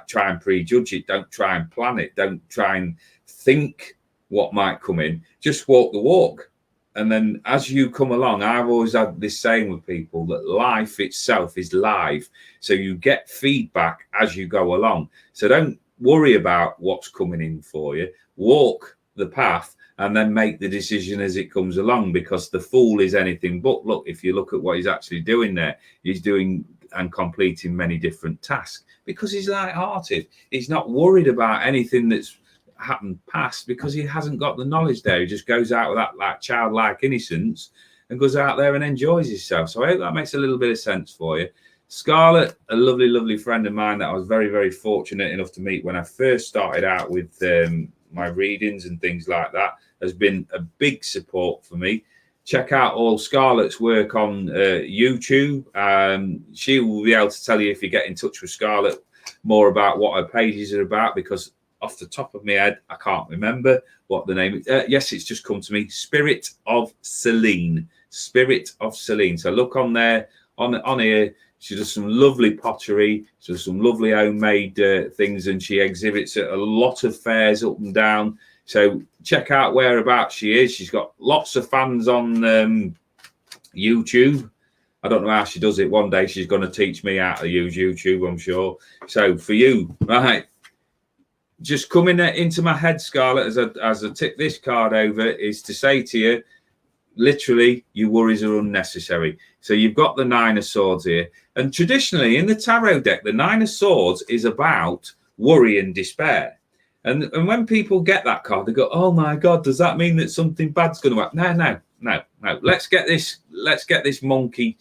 try and prejudge it. Don't try and plan it. Don't try and think what might come in. Just walk the walk. And then as you come along, I've always had this saying with people that life itself is live. So you get feedback as you go along. So don't worry about what's coming in for you. Walk the path and then make the decision as it comes along, because the Fool is anything but. Look, if you look at what he's actually doing there, he's doing and completing many different tasks because he's light-hearted. He's not worried about anything that's happened past because he hasn't got the knowledge there. He just goes out with that childlike innocence and goes out there and enjoys himself. So I hope that makes a little bit of sense for you. Scarlett, a lovely, lovely friend of mine that I was very, very fortunate enough to meet when I first started out with my readings and things like that, has been a big support for me. Check out all Scarlett's work on YouTube. She will be able to tell you if you get in touch with Scarlett more about what her pages are about, because off the top of my head, I can't remember what the name is. Yes, it's just come to me. Spirit of Celine. Spirit of Celine. So look on there, on here. She does some lovely pottery. She does some lovely homemade things, and she exhibits at a lot of fairs up and down. So check out whereabouts she is. She's got lots of fans on YouTube. I don't know how she does it. One day she's going to teach me how to use YouTube, I'm sure. So for you, right, just coming into my head, Scarlett, as I tip this card over, is to say to you, literally, your worries are unnecessary. So you've got the Nine of Swords here. And traditionally, in the tarot deck, the Nine of Swords is about worry and despair. And when people get that card, they go, oh, my God, does that mean that something bad's going to happen? No. Let's get this monkey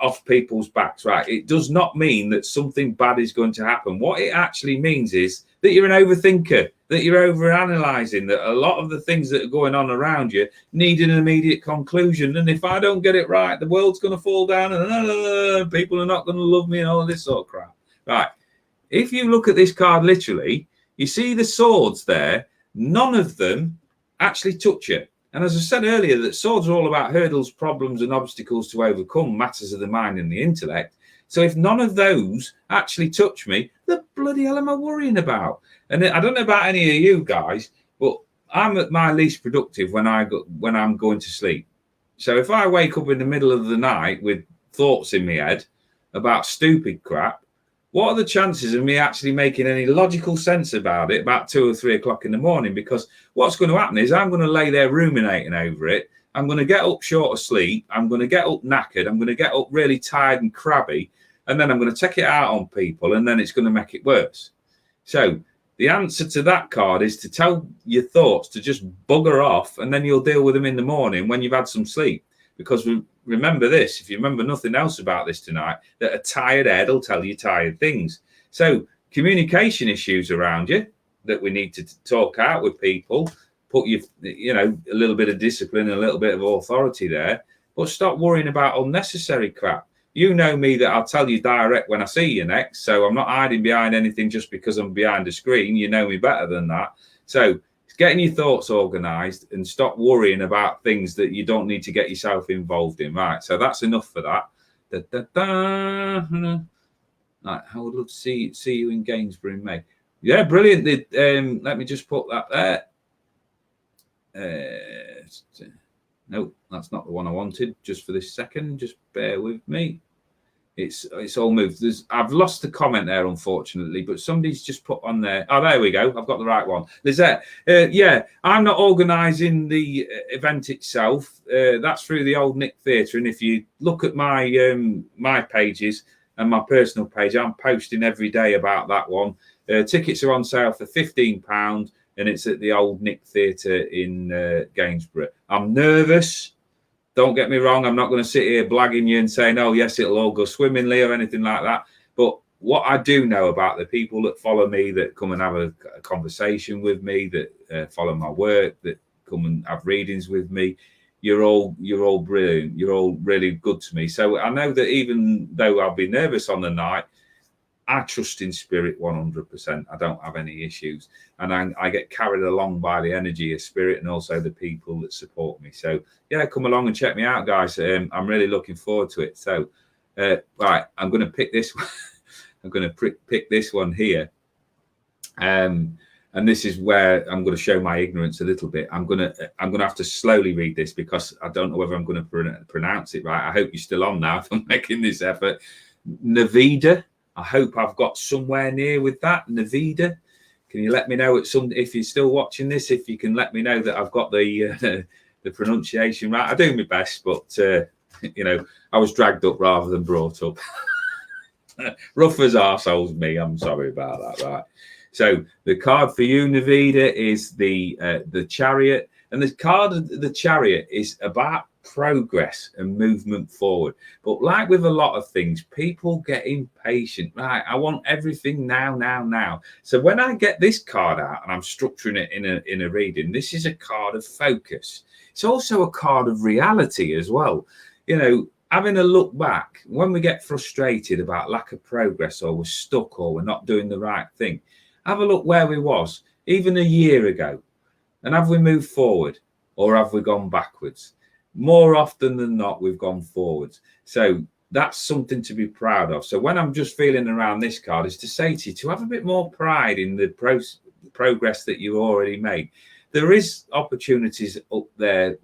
off people's backs, right? It does not mean that something bad is going to happen. What it actually means is that you're an overthinker, that you're overanalyzing, that a lot of the things that are going on around you need an immediate conclusion. And if I don't get it right, the world's going to fall down and people are not going to love me and all this sort of crap. Right. If you look at this card literally, you see the swords there. None of them actually touch you. And as I said earlier, that swords are all about hurdles, problems, and obstacles to overcome, matters of the mind and the intellect. So if none of those actually touch me, the bloody hell am I worrying about? And I don't know about any of you guys, but I'm at my least productive when I'm going to sleep. So if I wake up in the middle of the night with thoughts in my head about stupid crap, what are the chances of me actually making any logical sense about it about 2 or 3 o'clock in the morning? Because what's going to happen is I'm going to lay there ruminating over it. I'm going to get up short of sleep. I'm going to get up knackered. I'm going to get up really tired and crabby. And then I'm going to take it out on people, and then it's going to make it worse. So the answer to that card is to tell your thoughts to just bugger off, and then you'll deal with them in the morning when you've had some sleep. Because remember this, if you remember nothing else about this tonight, that a tired head will tell you tired things. So communication issues around you that we need to talk out with people, put a little bit of discipline and a little bit of authority there, but stop worrying about unnecessary crap. You know me that I'll tell you direct when I see you next. So I'm not hiding behind anything just because I'm behind a screen. You know me better than that. So getting your thoughts organized and stop worrying about things that you don't need to get yourself involved in. Right. So that's enough for that. Right, I would love to see you in Gainsborough in May. Yeah, brilliant. Let me just put that there. No, that's not the one I wanted. Just for this second, just bear with me. It's all moved. I've lost the comment there, unfortunately, but somebody's just put on there. Oh, there we go. I've got the right one. Lizette, yeah, I'm not organising the event itself. That's through the Old Nick Theatre. And if you look at my pages and my personal page, I'm posting every day about that one. Tickets are on sale for £15, and it's at the Old Nick Theatre in Gainsborough. I'm nervous. Don't get me wrong, I'm not going to sit here blagging you and saying, oh, yes, it'll all go swimmingly or anything like that. But what I do know about the people that follow me, that come and have a conversation with me, that follow my work, that come and have readings with me, you're all brilliant. You're all really good to me. So I know that even though I'll be nervous on the night, I trust in spirit 100%. I don't have any issues. And I get carried along by the energy of spirit and also the people that support me. So, yeah, come along and check me out, guys. I'm really looking forward to it. So, right, I'm going to pick this one. I'm going to pick this one here. And this is where I'm going to show my ignorance a little bit. I'm going to have to slowly read this because I don't know whether I'm going to pronounce it right. I hope you're still on now if I'm making this effort. Navida. I hope I've got somewhere near with that. Navida, can you let me know if you're still watching this, if you can let me know that I've got the pronunciation right. I do my best, but I was dragged up rather than brought up. Rough as arseholes, me. I'm sorry about that. Right. So the card for you, Navida, is the Chariot, and the card of the Chariot is about progress and movement forward. But like with a lot of things, people get impatient. Right, I want everything now, now, now. So when I get this card out and I'm structuring it in a reading, this is a card of focus. It's also a card of reality as well. You know, having a look back when we get frustrated about lack of progress, or we're stuck, or we're not doing the right thing. Have a look where we was even a year ago, and have we moved forward or have we gone backwards? More often than not, we've gone forwards. So that's something to be proud of. So when I'm just feeling around this card, is to say to you to have a bit more pride in the progress that you already made. There is opportunities up there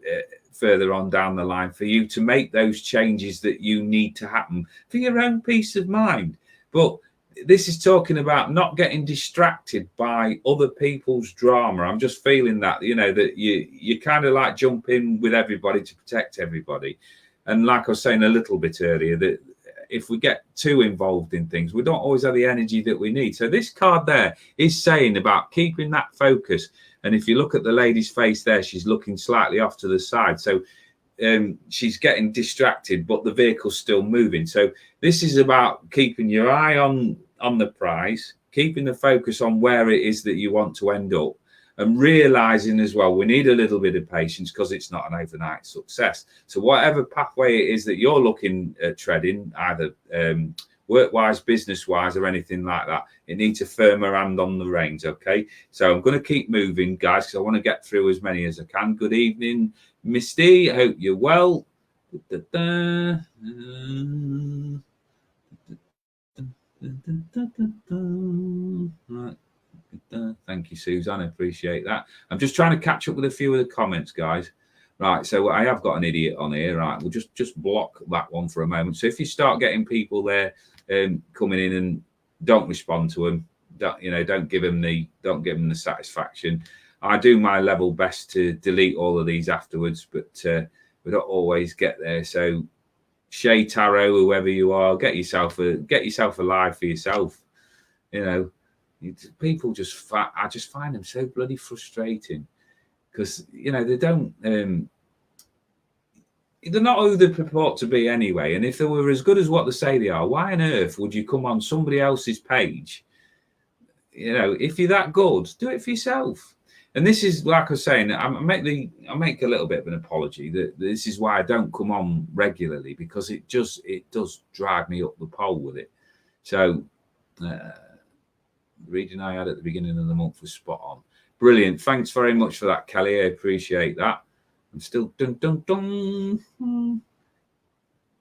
further on down the line for you to make those changes that you need to happen for your own peace of mind. But this is talking about not getting distracted by other people's drama. I'm just feeling that, you know, that you kind of like jump in with everybody to protect everybody. And like I was saying a little bit earlier, that if we get too involved in things, we don't always have the energy that we need. So this card there is saying about keeping that focus. And if you look at the lady's face there, she's looking slightly off to the side. So she's getting distracted, but the vehicle's still moving. So this is about keeping your eye on the prize, keeping the focus on where it is that you want to end up, and realizing as well, we need a little bit of patience because it's not an overnight success. So whatever pathway it is that you're looking at treading, either work-wise, business-wise, or anything like that, it needs a firmer hand on the reins, okay? So I'm going to keep moving, guys, because I want to get through as many as I can. Good evening, Misty. I hope you're well. Right. Thank you, Suzanne. I appreciate that. I'm just trying to catch up with a few of the comments, guys. Right, so I have got an idiot on here. Right, we'll just block that one for a moment. So if you start getting people there coming in and don't respond to them, don't give them the satisfaction. I do my level best to delete all of these afterwards, but we don't always get there. So Shay Tarot, whoever you are, get yourself a live for yourself. You know, people I just find them so bloody frustrating. Because, you know, they don't, they're not who they purport to be anyway. And if they were as good as what they say they are, why on earth would you come on somebody else's page? You know, if you're that good, do it for yourself. And this is, like I was saying, I make a little bit of an apology that this is why I don't come on regularly, because it does drive me up the pole with it. So the reading I had at the beginning of the month was spot on. Brilliant. Thanks very much for that, Kelly. I appreciate that. I'm still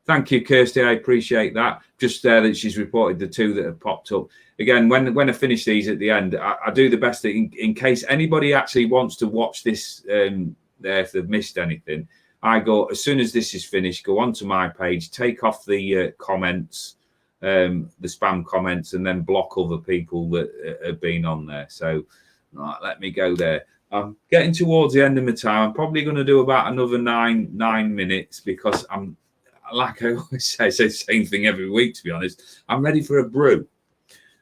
Thank you, Kirsty. I appreciate that. Just there that she's reported the two that have popped up. Again, when I finish these at the end, I do the best that in case anybody actually wants to watch this there, if they've missed anything, I go, as soon as this is finished, go onto my page, take off the comments, the spam comments, and then block other people that have been on there. So right, let me go there. I'm getting towards the end of my time. I'm probably going to do about another nine minutes, because I'm, like I always say the same thing every week, to be honest. I'm ready for a brew.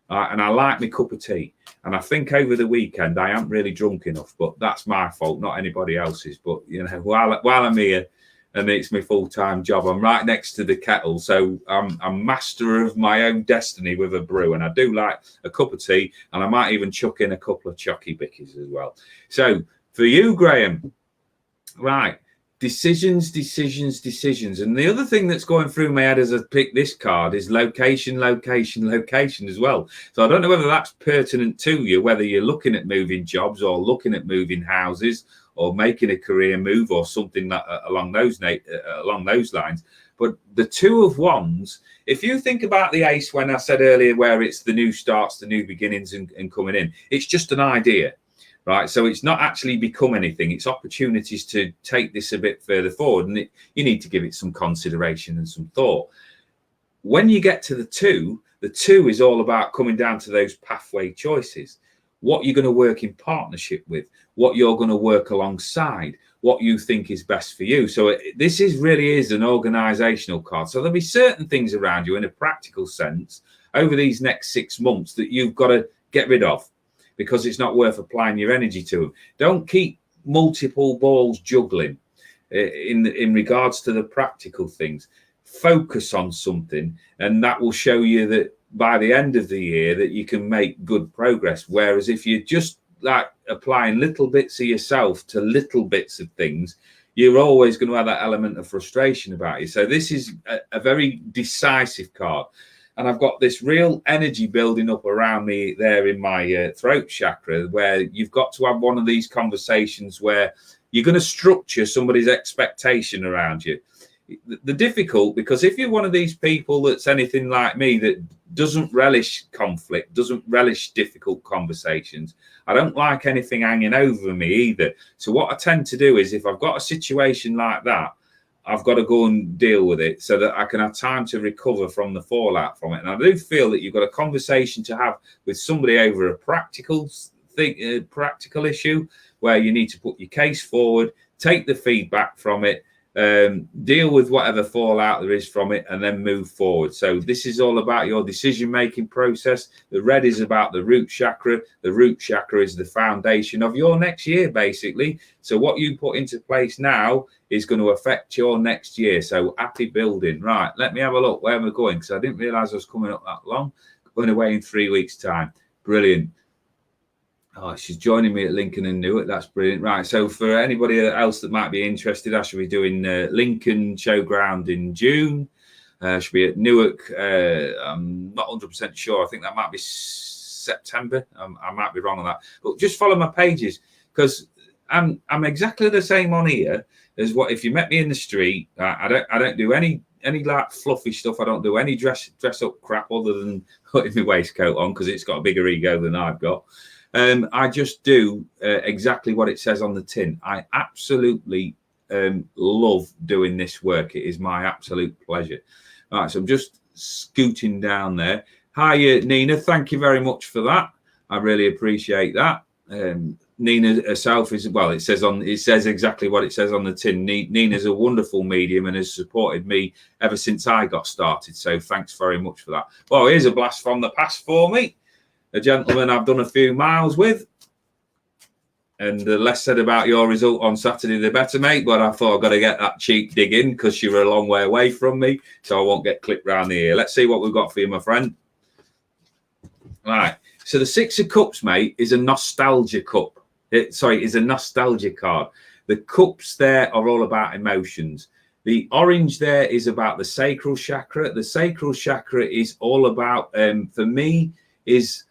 And I like my cup of tea. And I think over the weekend I haven't really drunk enough, but that's my fault, not anybody else's. But, you know, while I'm here and it's my full-time job, I'm right next to the kettle. So I'm master of my own destiny with a brew. And I do like a cup of tea, and I might even chuck in a couple of chocky bickies as well. So for you, Graham, right, decisions. And the other thing that's going through my head as I pick this card is location as well. So I don't know whether that's pertinent to you, whether you're looking at moving jobs or looking at moving houses or making a career move or something that, along those lines. But the Two of Wands, if you think about the Ace, when I said earlier where it's the new starts, the new beginnings and coming in, it's just an idea. Right, so it's not actually become anything. It's opportunities to take this a bit further forward, and you need to give it some consideration and some thought. When you get to the two is all about coming down to those pathway choices. What you're going to work in partnership with, what you're going to work alongside, what you think is best for you. So this really is an organizational card. So there'll be certain things around you in a practical sense over these next 6 months that you've got to get rid of because it's not worth applying your energy to them. Don't keep multiple balls juggling in regards to the practical things. Focus on something, and that will show you that by the end of the year that you can make good progress. Whereas if you're just like applying little bits of yourself to little bits of things, you're always going to have that element of frustration about you. So this is a very decisive card. And I've got this real energy building up around me there in my throat chakra, where you've got to have one of these conversations where you're going to structure somebody's expectation around you. The difficult, because if you're one of these people that's anything like me that doesn't relish conflict, doesn't relish difficult conversations, I don't like anything hanging over me either. So what I tend to do is if I've got a situation like that, I've got to go and deal with it so that I can have time to recover from the fallout from it. And I do feel that you've got a conversation to have with somebody over a practical thing, practical issue where you need to put your case forward, take the feedback from it, deal with whatever fallout there is from it, and then move forward. So this is all about your decision-making process. The red is about the root chakra. The root chakra is the foundation of your next year, basically. So what you put into place now is going to affect your next year. So happy building. Right, let me have a look where we're going, because I didn't realize I was coming up that long. Going away in 3 weeks' time. Brilliant. Oh, she's joining me at Lincoln and Newark. That's brilliant. Right. So for anybody else that might be interested, I should be doing Lincoln Showground in June. Should be at Newark. I'm not 100% sure. I think that might be September. I might be wrong on that. But just follow my pages, because I'm exactly the same on here as what if you met me in the street. I don't do any like fluffy stuff. I don't do any dress up crap other than putting my waistcoat on because it's got a bigger ego than I've got. I just do exactly what it says on the tin. I absolutely love doing this work. It is my absolute pleasure. All right, so I'm just scooting down there. Hi, Nina. Thank you very much for that. I really appreciate that. Nina herself is, well, it says exactly what it says on the tin. Nina's a wonderful medium and has supported me ever since I got started. So thanks very much for that. Well, here's a blast from the past for me. A gentleman I've done a few miles with, and the less said about your result on Saturday, the better, mate. But I thought I've got to get that cheek dig in because you were a long way away from me, so I won't get clipped round the ear. Let's see what we've got for you, my friend. Right. So the Six of Cups, mate, is a nostalgia cup. Is a nostalgia card. The cups there are all about emotions. The orange there is about the sacral chakra. The sacral chakra is all about, for me, is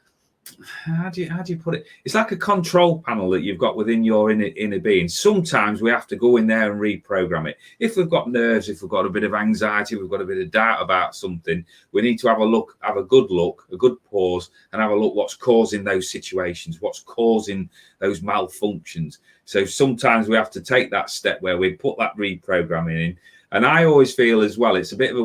how do you put it? It's like a control panel that you've got within your inner being. Sometimes we have to go in there and reprogram it. If we've got nerves, if we've got a bit of anxiety, we've got a bit of doubt about something, we need to have a good pause, and have a look what's causing those situations, what's causing those malfunctions. So sometimes we have to take that step where we put that reprogramming in. And I always feel as well, it's a bit of a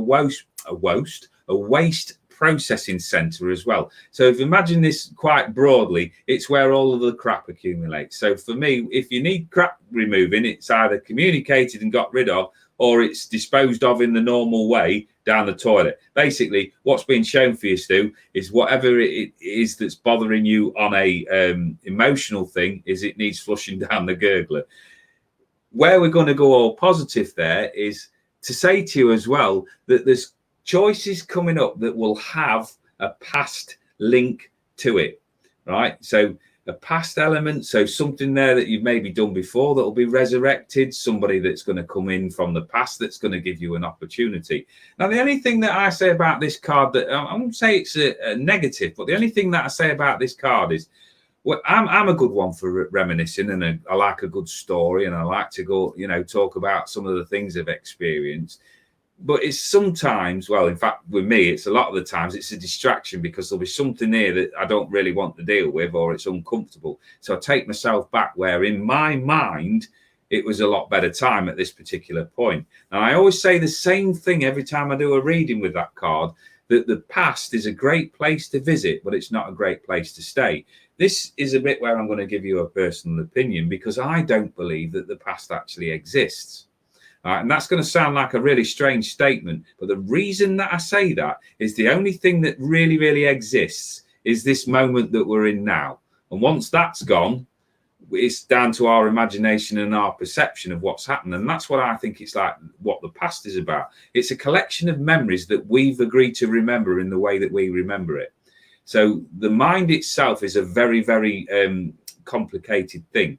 waste processing center as well. So if you imagine this quite broadly, it's where all of the crap accumulates. So for me, if you need crap removing, it's either communicated and got rid of, or it's disposed of in the normal way down the toilet. Basically, what's being shown for you, Stu, is whatever it is that's bothering you on a emotional thing, is it needs flushing down the gurgler. Where we're going to go all positive there is to say to you as well that there's choices coming up that will have a past link to it, right? So a past element, so something there that you've maybe done before that will be resurrected, somebody that's going to come in from the past that's going to give you an opportunity. Now, the only thing that I say about this card, that I won't say it's a negative, but the only thing that I say about this card is, well, I'm a good one for reminiscing, and I like a good story, and I like to go, talk about some of the things I've experienced. But it's sometimes, well, in fact, with me, it's a lot of the times it's a distraction because there'll be something here that I don't really want to deal with, or it's uncomfortable. So I take myself back where in my mind, it was a lot better time at this particular point. And I always say the same thing every time I do a reading with that card, that the past is a great place to visit, but it's not a great place to stay. this is a bit where I'm going to give you a personal opinion, because I don't believe that the past actually exists. And that's going to sound like a really strange statement, but the reason that I say that is the only thing that really, really exists is this moment that we're in now. And once that's gone, it's down to our imagination and our perception of what's happened. And that's what I think it's like, what the past is about. It's a collection of memories that we've agreed to remember in the way that we remember it. So the mind itself is a very, very complicated thing.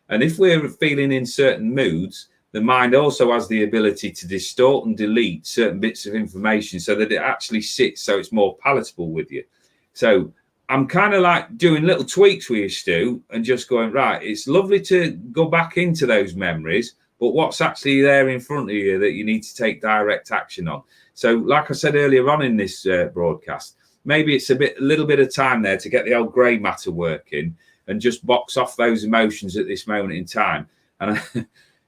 And if we're feeling in certain moods, the mind also has the ability to distort and delete certain bits of information so that it actually sits so it's more palatable with you. So I'm kind of like doing little tweaks with you, Stu, and just going, right, it's lovely to go back into those memories, but what's actually there in front of you that you need to take direct action on? So like I said earlier on in this broadcast, maybe it's a little bit of time there to get the old grey matter working and just box off those emotions at this moment in time. And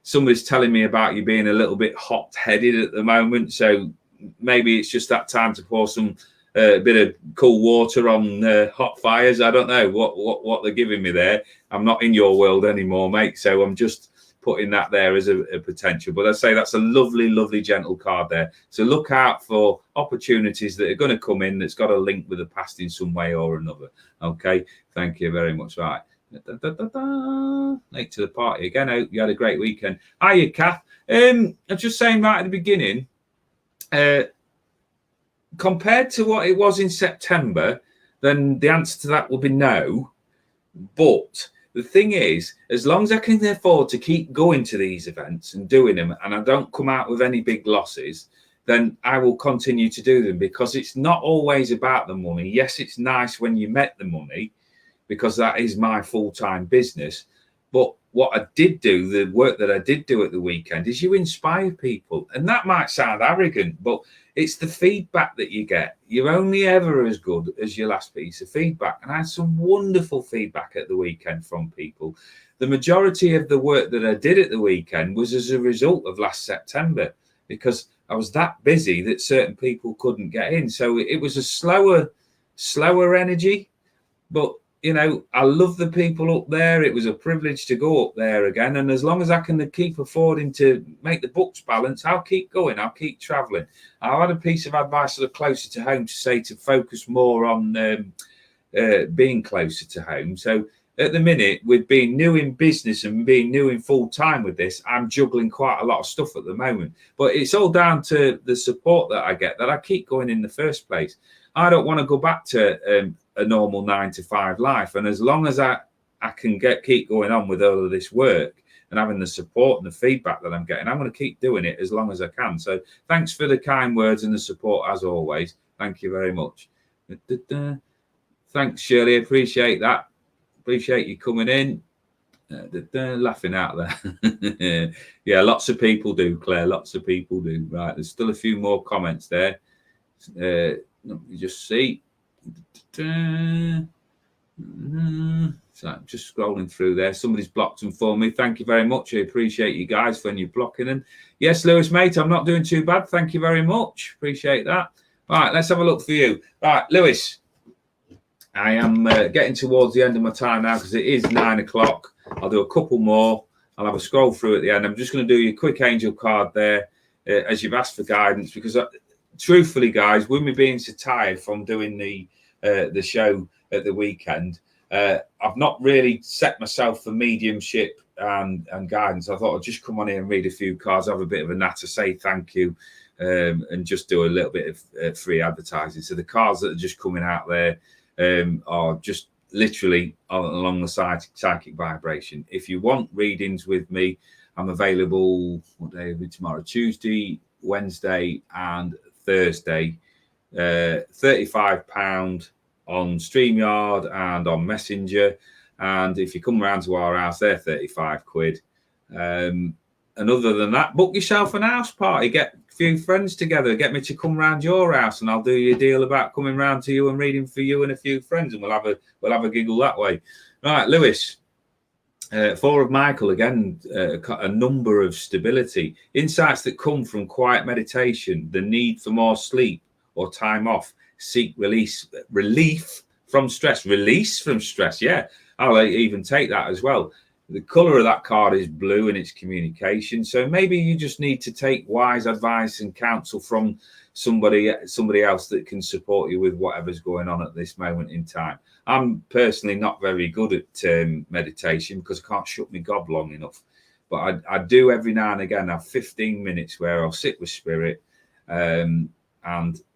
somebody's telling me about you being a little bit hot-headed at the moment, so maybe it's just that time to pour some bit of cool water on hot fires. I don't know what they're giving me there. I'm not in your world anymore, mate, so I'm just putting that there as a potential. But I say that's a lovely, lovely, gentle card there. So look out for opportunities that are going to come in that's got a link with the past in some way or another. Okay, thank you very much. Right. Late to the party again. I hope you had a great weekend. Hiya, Kath. I'm just saying right at the beginning, compared to what it was in September, then the answer to that will be no. But the thing is, as long as I can afford to keep going to these events and doing them, and I don't come out with any big losses, then I will continue to do them, because it's not always about the money. Yes, it's nice when you met the money, because that is my full-time business. But what I did do, the work that I did do at the weekend, is you inspire people. And that might sound arrogant, but it's the feedback that you get. You're only ever as good as your last piece of feedback. And I had some wonderful feedback at the weekend from people. The majority of the work that I did at the weekend was as a result of last September, because I was that busy that certain people couldn't get in. So it was a slower energy, but you know, I love the people up there. It was a privilege to go up there again. And as long as I can keep affording to make the books balance, I'll keep going. I'll keep traveling. I had a piece of advice sort of closer to home to say to focus more on being closer to home. So at the minute, with being new in business and being new in full time with this, I'm juggling quite a lot of stuff at the moment. But it's all down to the support that I get, that I keep going in the first place. I don't want to go back to a normal 9-to-5 life, and as long as I can keep going on with all of this work and having the support and the feedback that I'm getting, I'm going to keep doing it as long as I can. So thanks for the kind words and the support as always. Thank you very much. Thanks, Shirley. Appreciate that. Appreciate you coming in. Laughing out there. Yeah, lots of people do, Claire. Lots of people do. Right, there's still a few more comments there. Let me just see. So I'm just scrolling through there. Somebody's blocked them for me. Thank you very much. I appreciate you guys when you're blocking them. Yes, Lewis, mate, I'm not doing too bad. Thank you very much. Appreciate that. All right, let's have a look for you. Right, Lewis, I am getting towards the end of my time now because it is 9 o'clock. I'll do a couple more. I'll have a scroll through at the end. I'm just going to do your quick angel card there as you've asked for guidance, because truthfully, guys, with me being so tired from doing the show at the weekend, I've not really set myself for mediumship and guidance. I thought I'd just come on here and read a few cards, have a bit of a natter, say thank you, and just do a little bit of free advertising. So the cards that are just coming out there are just literally along the psychic vibration. If you want readings with me, I'm available, what day are we tomorrow? Tuesday, Wednesday and Thursday. £35 on StreamYard and on Messenger. And if you come round to our house, they're 35 quid. And other than that, book yourself an house party, get a few friends together, get me to come round your house, and I'll do you a deal about coming round to you and reading for you and a few friends, and we'll have a giggle that way. Right, Lewis. 4 of Michael, again, a number of stability, insights that come from quiet meditation, the need for more sleep or time off, seek relief from stress, release from stress. Yeah, I'll even take that as well. The color of that card is blue and it's communication. So maybe you just need to take wise advice and counsel from somebody else that can support you with whatever's going on at this moment in time. I'm personally not very good at meditation because I can't shut my gob long enough. But I do every now and again have 15 minutes where I'll sit with spirit and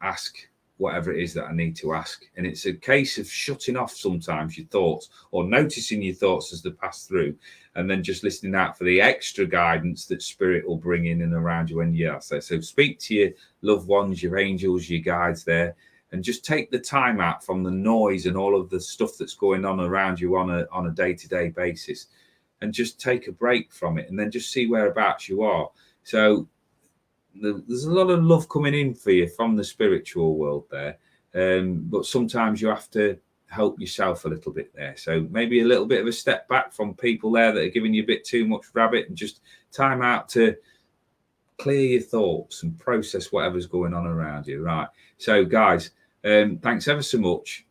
ask whatever it is that I need to ask. And it's a case of shutting off sometimes your thoughts or noticing your thoughts as they pass through, and then just listening out for the extra guidance that spirit will bring in and around you when you ask that. So speak to your loved ones, your angels, your guides there, and just take the time out from the noise and all of the stuff that's going on around you on a day-to-day basis, and just take a break from it and then just see whereabouts you are. So there's a lot of love coming in for you from the spiritual world there. But sometimes you have to help yourself a little bit there. So maybe a little bit of a step back from people there that are giving you a bit too much rabbit, and just time out to clear your thoughts and process whatever's going on around you. Right. So guys, thanks ever so much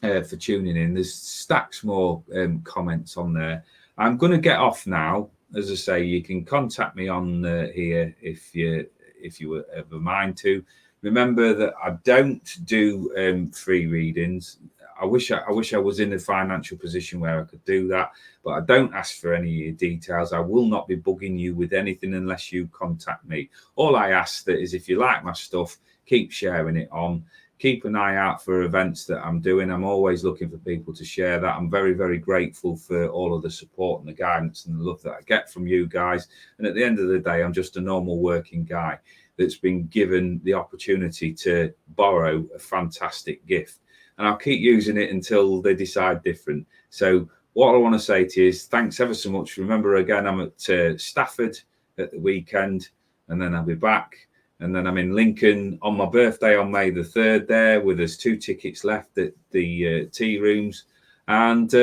for tuning in. There's stacks more comments on there. I'm going to get off now. As I say, you can contact me on here if you were ever mind to. Remember that I don't do free readings. I wish I was in a financial position where I could do that, but I don't ask for any details. I will not be bugging you with anything unless you contact me. All I ask that is if you like my stuff, keep sharing it on. Keep an eye out for events that I'm doing. I'm always looking for people to share that. I'm very, very grateful for all of the support and the guidance and the love that I get from you guys. And at the end of the day, I'm just a normal working guy that's been given the opportunity to borrow a fantastic gift. And I'll keep using it until they decide different. So what I want to say to you is thanks ever so much. Remember, again, I'm at Stafford at the weekend, and then I'll be back. And then I'm in Lincoln on my birthday on May the 3rd there, with us 2 tickets left at the tea rooms. And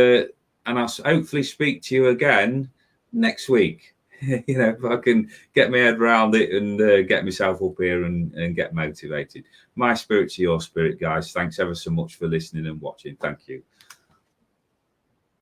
I'll hopefully speak to you again next week. If I can get my head around it and get myself up here and get motivated. My spirit to your spirit, guys. Thanks ever so much for listening and watching. Thank you.